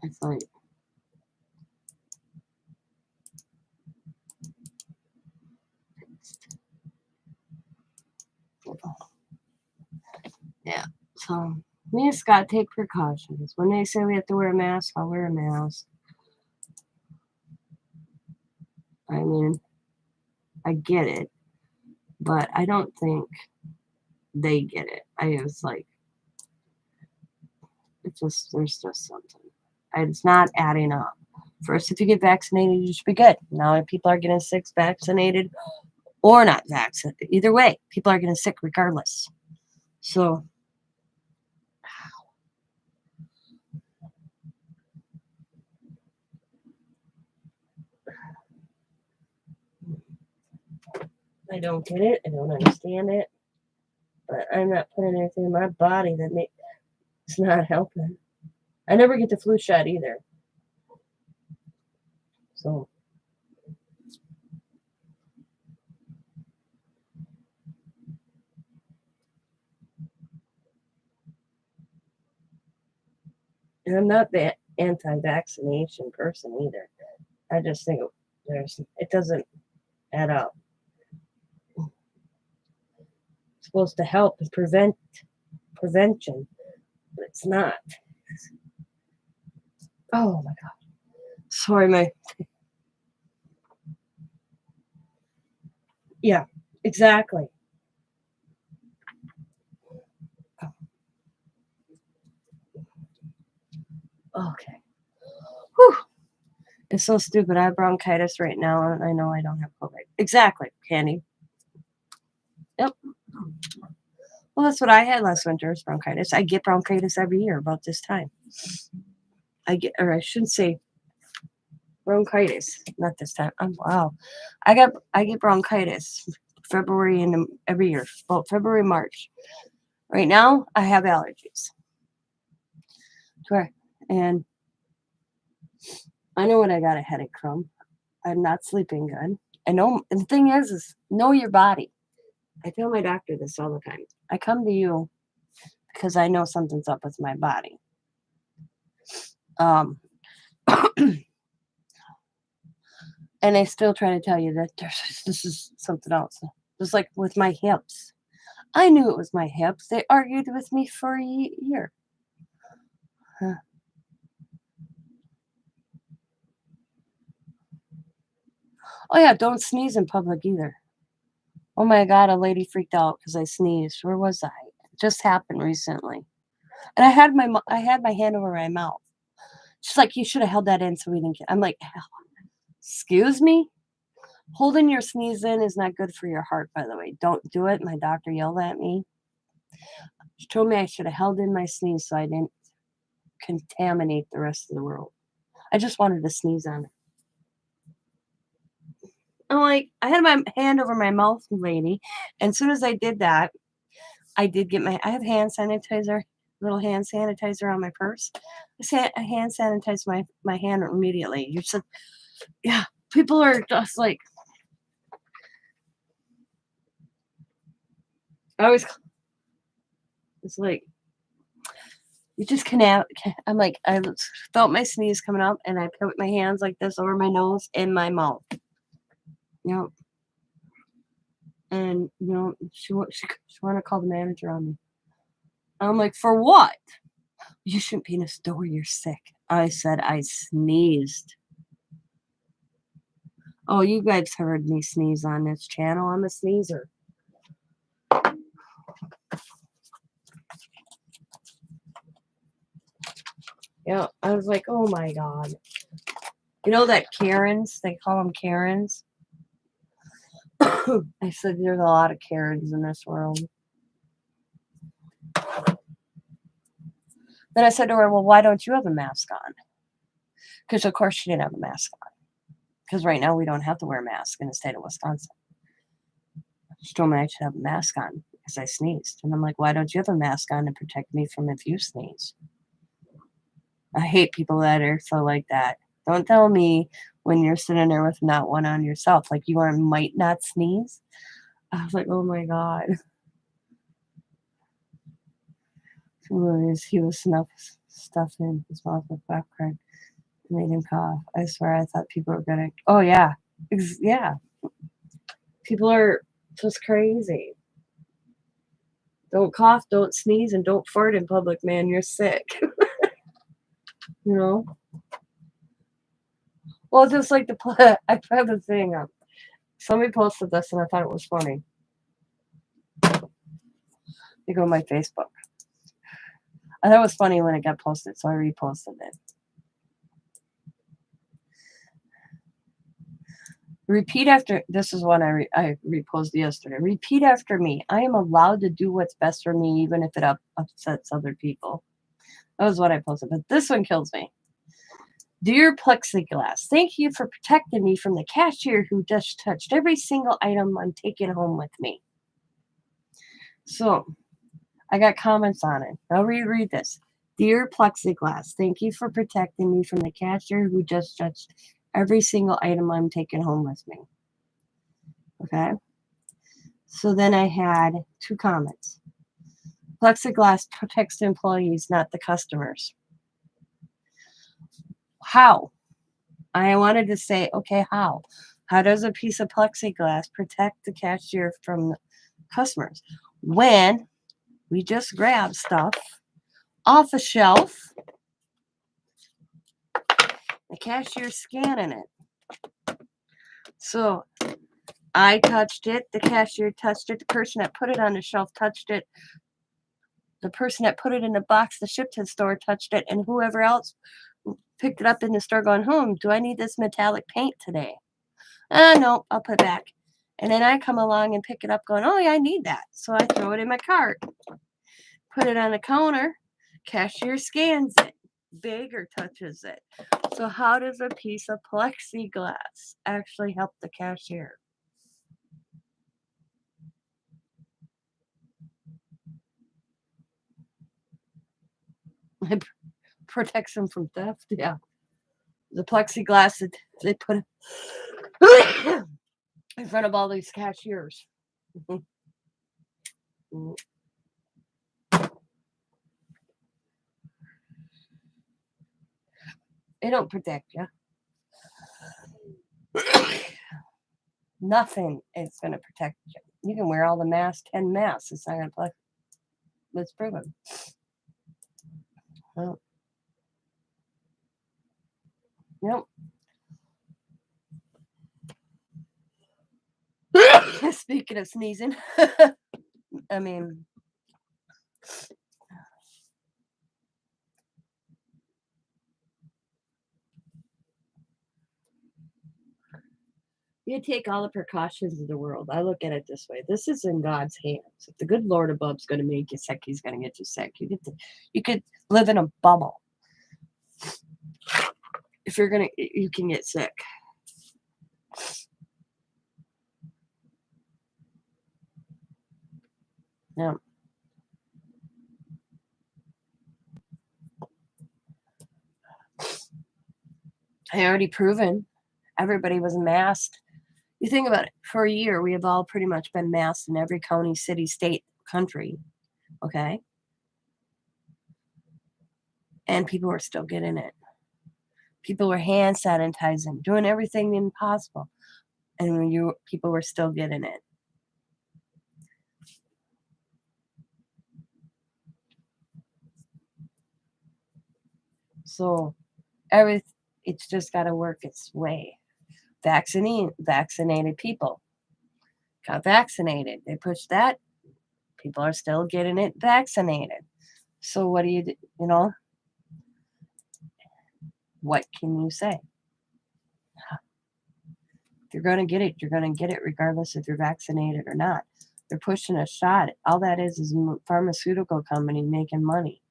It's like, yeah. So we just got to take precautions. When they say we have to wear a mask, I'll wear a mask. I mean, I get it, but I don't think they get it. I was like, there's just something. It's not adding up. First, if you get vaccinated, you should be good. Now, if people are getting sick, vaccinated or not vaccinated, either way, people are getting sick regardless. So, I don't get it. I don't understand it. But I'm not putting anything in my body that it's not helping. I never get the flu shot either. So. And I'm not the anti-vaccination person either. I just think it doesn't add up. It's supposed to help and prevention, but it's not. Oh my god. Sorry, yeah, exactly. Okay. Whew. It's so stupid. I have bronchitis right now, and I know I don't have COVID. Exactly, Candy. Yep. Well, that's what I had last winter, is bronchitis. I get bronchitis every year about this time. Or I shouldn't say bronchitis, not this time. Wow. I get bronchitis February and every year, about February, March. Right now, I have allergies. And I know what I got a headache from. I'm not sleeping good. I know, and the thing is know your body. I tell my doctor this all the time. I come to you because I know something's up with my body. And I still try to tell you that this is something else. Just like with my hips. I knew it was my hips. They argued with me for a year. Huh. Oh, yeah, don't sneeze in public either. Oh my God, a lady freaked out because I sneezed. Where was I? It just happened recently. And I had my hand over my mouth. She's like, you should have held that in so we didn't get. I'm like, excuse me? Holding your sneeze in is not good for your heart, by the way. Don't do it. My doctor yelled at me. She told me I should have held in my sneeze so I didn't contaminate the rest of the world. I just wanted to sneeze on it. I'm like, I had my hand over my mouth, lady. And as soon as I did that, I have hand sanitizer, little hand sanitizer on my purse. I hand sanitized my hand immediately. You said, yeah, people are just like, it's like, you just can't. I'm like, I felt my sneeze coming up, and I put my hands like this over my nose and my mouth. Yep. And she wanted to call the manager on me. I'm like, for what? You shouldn't be in a store. You're sick. I said I sneezed. Oh, you guys heard me sneeze on this channel. I'm a sneezer. Yeah, I was like, oh my God. You know that Karens? They call them Karens. I said, there's a lot of Karens in this world. Then I said to her, well, why don't you have a mask on? Because, of course, she didn't have a mask on. Because right now we don't have to wear masks in the state of Wisconsin. She told me I should have a mask on because I sneezed. And I'm like, why don't you have a mask on to protect me from if you sneeze? I hate people that are so like that. Don't tell me when you're sitting there with not one on yourself, like you might not sneeze. I was like, oh my God. He was stuffing his mouth with popcorn. Made him cough. I swear I thought people were gonna. Oh yeah. Yeah. People are just crazy. Don't cough, don't sneeze, and don't fart in public, man. You're sick. Well, just like I put the thing up. Somebody posted this and I thought it was funny. You go to my Facebook. I thought it was funny when it got posted, so I reposted it. Repeat after. This is one I reposted yesterday. Repeat after me. I am allowed to do what's best for me, even if it upsets other people. That was what I posted, but this one kills me. Dear Plexiglass, thank you for protecting me from the cashier who just touched every single item I'm taking home with me. So, I got comments on it. I'll reread this. Dear plexiglass, thank you for protecting me from the cashier who just touched every single item I'm taking home with me. Okay. So then I had 2 comments. Plexiglass protects the employees, not the customers. How? I wanted to say, okay, how? How does a piece of plexiglass protect the cashier from customers when we just grab stuff off a shelf, the cashier's scanning it? So I touched it, the cashier touched it, the person that put it on the shelf touched it, the person that put it in the box that shipped to the store touched it, and whoever else picked it up in the store going home. Do I need this metallic paint today? No, I'll put it back. And then I come along and pick it up going, oh, yeah, I need that. So I throw it in my cart, put it on the counter, cashier scans it, big or touches it. So how does a piece of plexiglass actually help the cashier? It protects them from theft. Yeah. The plexiglass that they put in front of all these cashiers. They don't protect you. Nothing is going to protect you. You can wear all the masks, 10 masks. It's not going to protect. Let's prove it. Oh. Nope. Speaking of sneezing, I mean, you take all the precautions of the world. I look at it this way: this is in God's hands. If the good Lord above's going to make you sick, He's going to get you sick. You could live in a bubble. If you're gonna, you can get sick. Yeah. I already proven everybody was masked. You think about it, for a year, we have all pretty much been masked in every county, city, state, country. Okay. And people were still getting it. People were hand sanitizing, doing everything impossible. And people were still getting it. So it's just got to work its way. Vaccinated people got vaccinated. They pushed that. People are still getting it vaccinated. So what do you do? What can you say? If you're going to get it, you're going to get it regardless if you're vaccinated or not. They're pushing a shot. All that is a pharmaceutical company making money.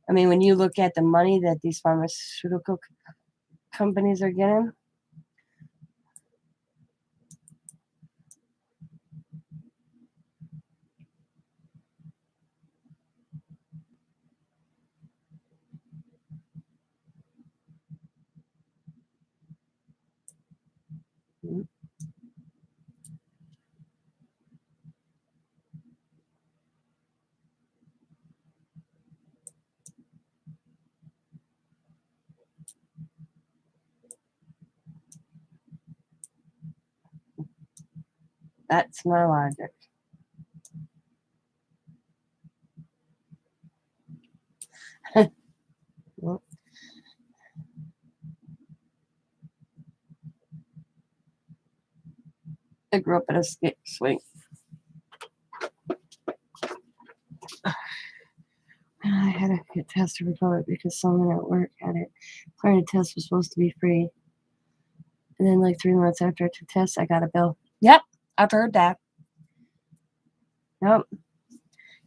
I mean, when you look at the money that these pharmaceutical companies are getting, that's my logic. I grew up in a skate swing. I had to get tested for COVID because someone at work had it. The test was supposed to be free. And then, like 3 months after I took tests, I got a bill. Yep, I've heard that. Yep.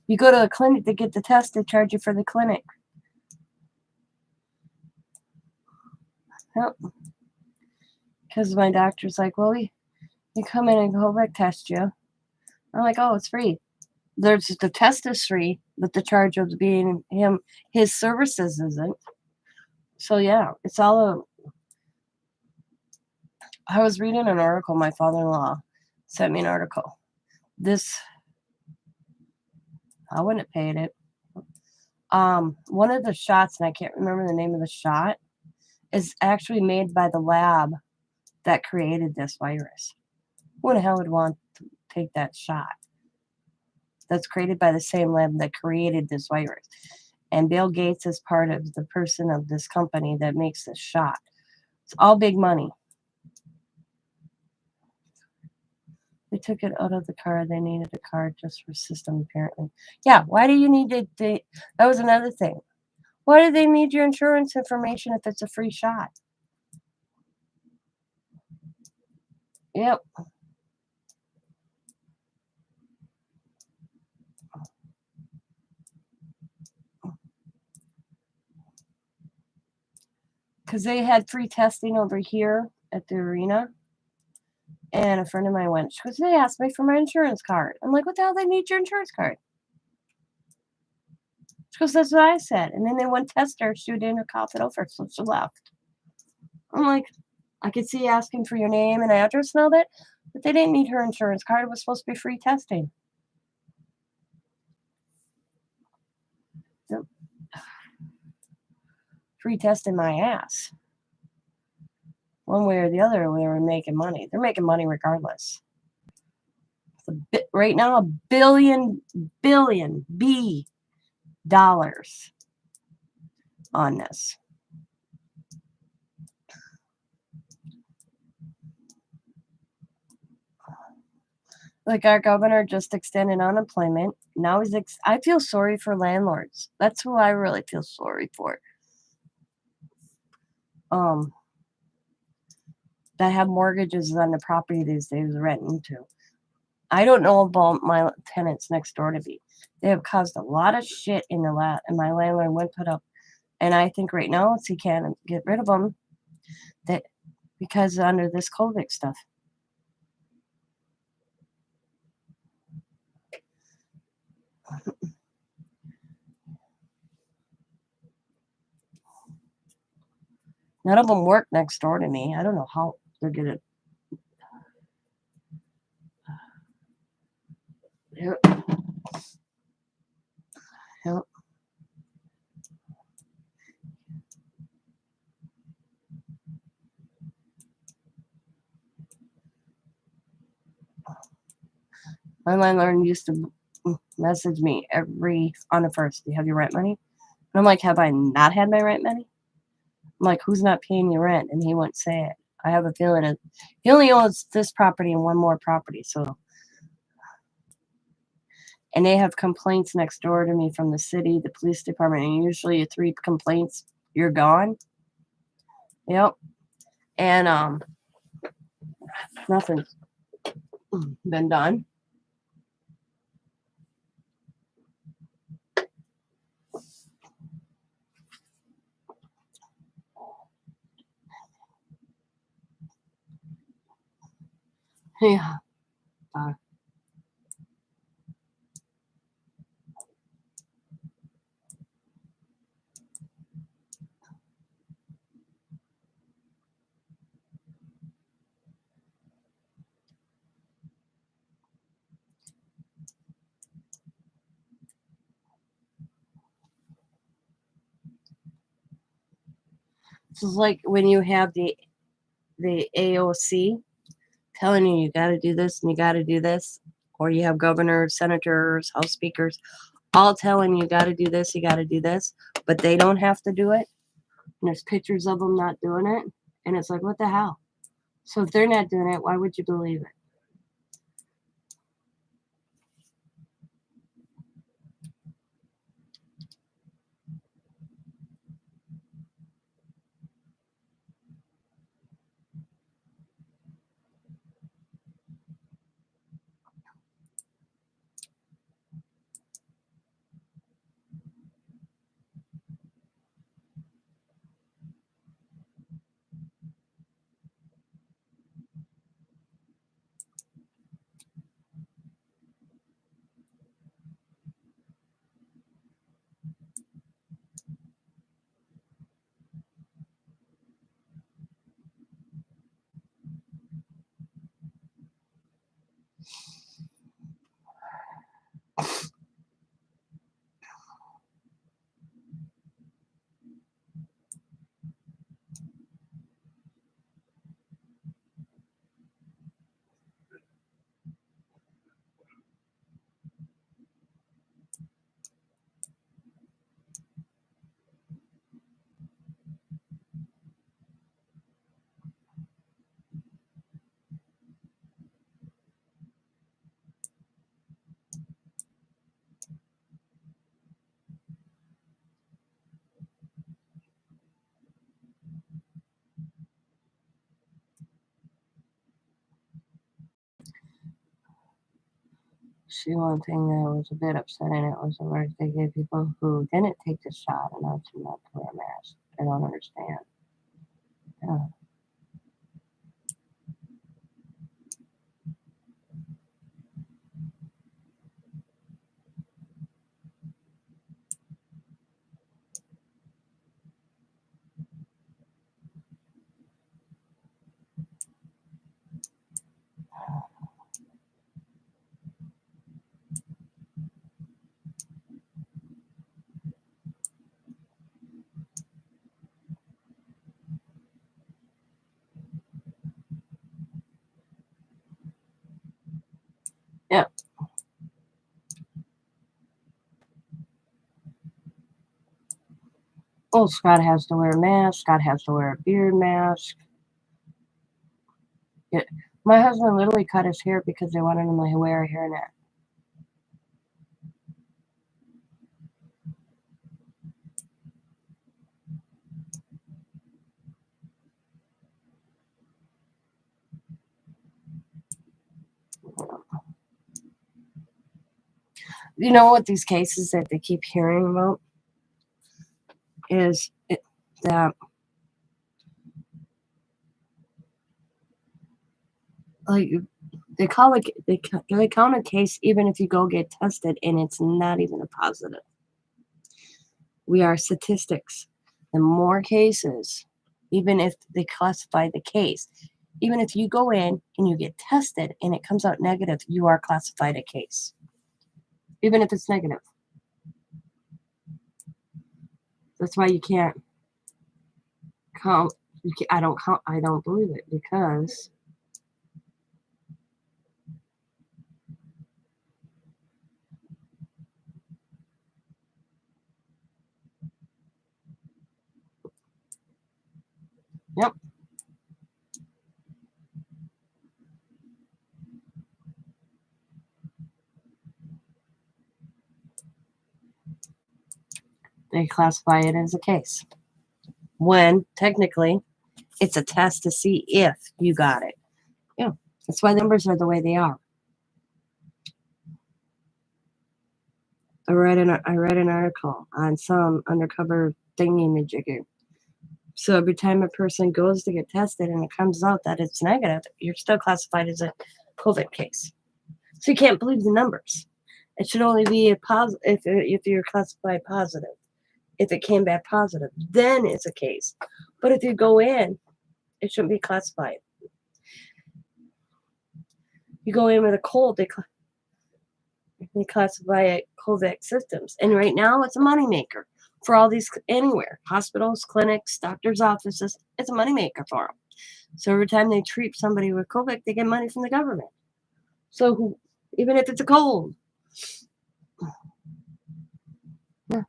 You go to a clinic to get the test, they charge you for the clinic. Yep. Because my doctor's like, well, you come in and go back test you. I'm like, oh, it's free. The test is free. but the charge of being his services isn't. So yeah, it's all I was reading an article. My father-in-law sent me an article. I wouldn't have paid it. One of the shots, and I can't remember the name of the shot, is actually made by the lab that created this virus. Who the hell would want to take that shot? That's created by the same lab that created this virus. And Bill Gates is part of the person of this company that makes this shot. It's all big money. They took it out of the car. They needed a card just for system, apparently. Yeah, why do you need it? That was another thing. Why do they need your insurance information if it's a free shot? Yep. Because they had free testing over here at the arena. And a friend of mine went, she goes, they asked me for my insurance card. I'm like, what the hell? They need your insurance card. She goes, that's what I said. And then they went test her. She didn't cough it over, so she left. I'm like, I could see asking for your name and address and all that, but they didn't need her insurance card. It was supposed to be free testing. Yep. Free testing my ass. One way or the other, they were making money. They're making money regardless. Right now, $1 billion on this. Like our governor just extended unemployment. Now I feel sorry for landlords. That's who I really feel sorry for. That have mortgages on the property these days renting to. I don't know about my tenants next door to me. They have caused a lot of shit in the lot, and my landlord went put up. And I think right now he can't get rid of them because under this COVID stuff. None of them work next door to me. I don't know how they're gonna. Yep. Yep. My landlord used to message me on the first. Do you have your rent money? And I'm like, have I not had my rent money? I'm like, who's not paying you rent? And he wouldn't say it. I have a feeling he only owns this property and one more property. So, and they have complaints next door to me from the city, the police department, and usually 3 complaints, you're gone. Yep. And nothing's been done. Yeah. This is like when you have the AOC telling you got to do this and you got to do this, or you have governors, senators, house speakers, all telling you got to do this, you got to do this, but they don't have to do it. And there's pictures of them not doing it, and it's like, what the hell? So if they're not doing it, why would you believe it? See, one thing that was a bit upsetting, it was where they gave people who didn't take the shot an option not to wear a mask. I don't understand. Yeah. Yeah. Well, Scott has to wear a mask. Scott has to wear a beard mask. Yeah. My husband literally cut his hair because they wanted him to wear a hairnet. You know what these cases that they keep hearing about is that, like, they count a case even if you go get tested and it's not even a positive. We are statistics. The more cases, even if they classify the case, even if you go in and you get tested and it comes out negative, you are classified a case, even if it's negative. That's why you can't count. I don't count. I don't believe it because yep, they classify it as a case when technically it's a test to see if you got it. Yeah, that's why the numbers are the way they are. I read an article on some undercover thingy majigger. So every time a person goes to get tested and it comes out that it's negative, you're still classified as a COVID case. So you can't believe the numbers. It should only be a positive if you're classified positive. If it came back positive, then it's a case. But if you go in, it shouldn't be classified. You go in with a cold, they classify it COVID symptoms. And right now, it's a moneymaker for all these anywhere hospitals, clinics, doctors' offices. It's a moneymaker for them. So every time they treat somebody with COVID, they get money from the government. So even if it's a cold, yeah.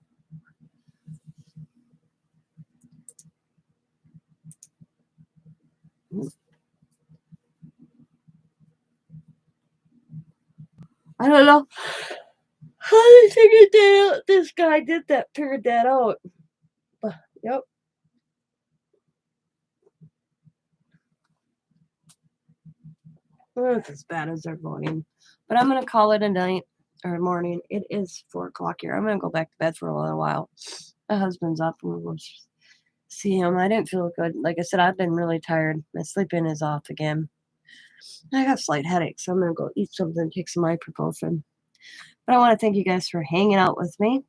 I don't know how they figured that out. This guy figured that out. But, yep. Well, it's as bad as they're going. But I'm gonna call it a night or a morning. It is 4 o'clock here. I'm gonna go back to bed for a little while. My husband's up and we'll see him. I didn't feel good. Like I said, I've been really tired. My sleeping is off again. I got slight headache, so I'm gonna go eat something, take some ibuprofen. But I want to thank you guys for hanging out with me.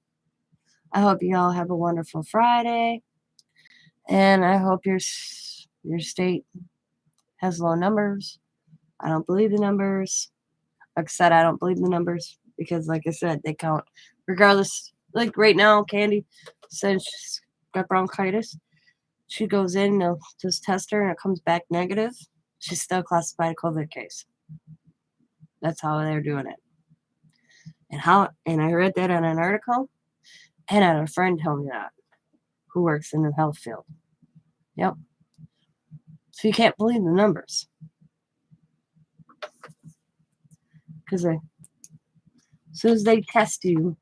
I hope you all have a wonderful Friday, and I hope your state has low numbers. I don't believe the numbers. Like I said, I don't believe the numbers because, like I said, they count regardless. Like right now, Candy says she's got bronchitis. She goes in, they'll just test her, and it comes back negative. She's still classified a COVID case. That's how they're doing it. And I read that on an article, and I had a friend tell me that who works in the health field. Yep. So you can't believe the numbers because as soon as they test you,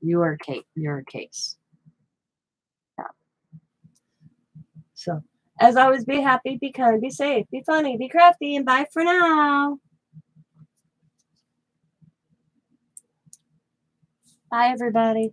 you're a case. Yeah. So as always, be happy, be kind, be safe, be funny, be crafty, and bye for now. Bye, everybody.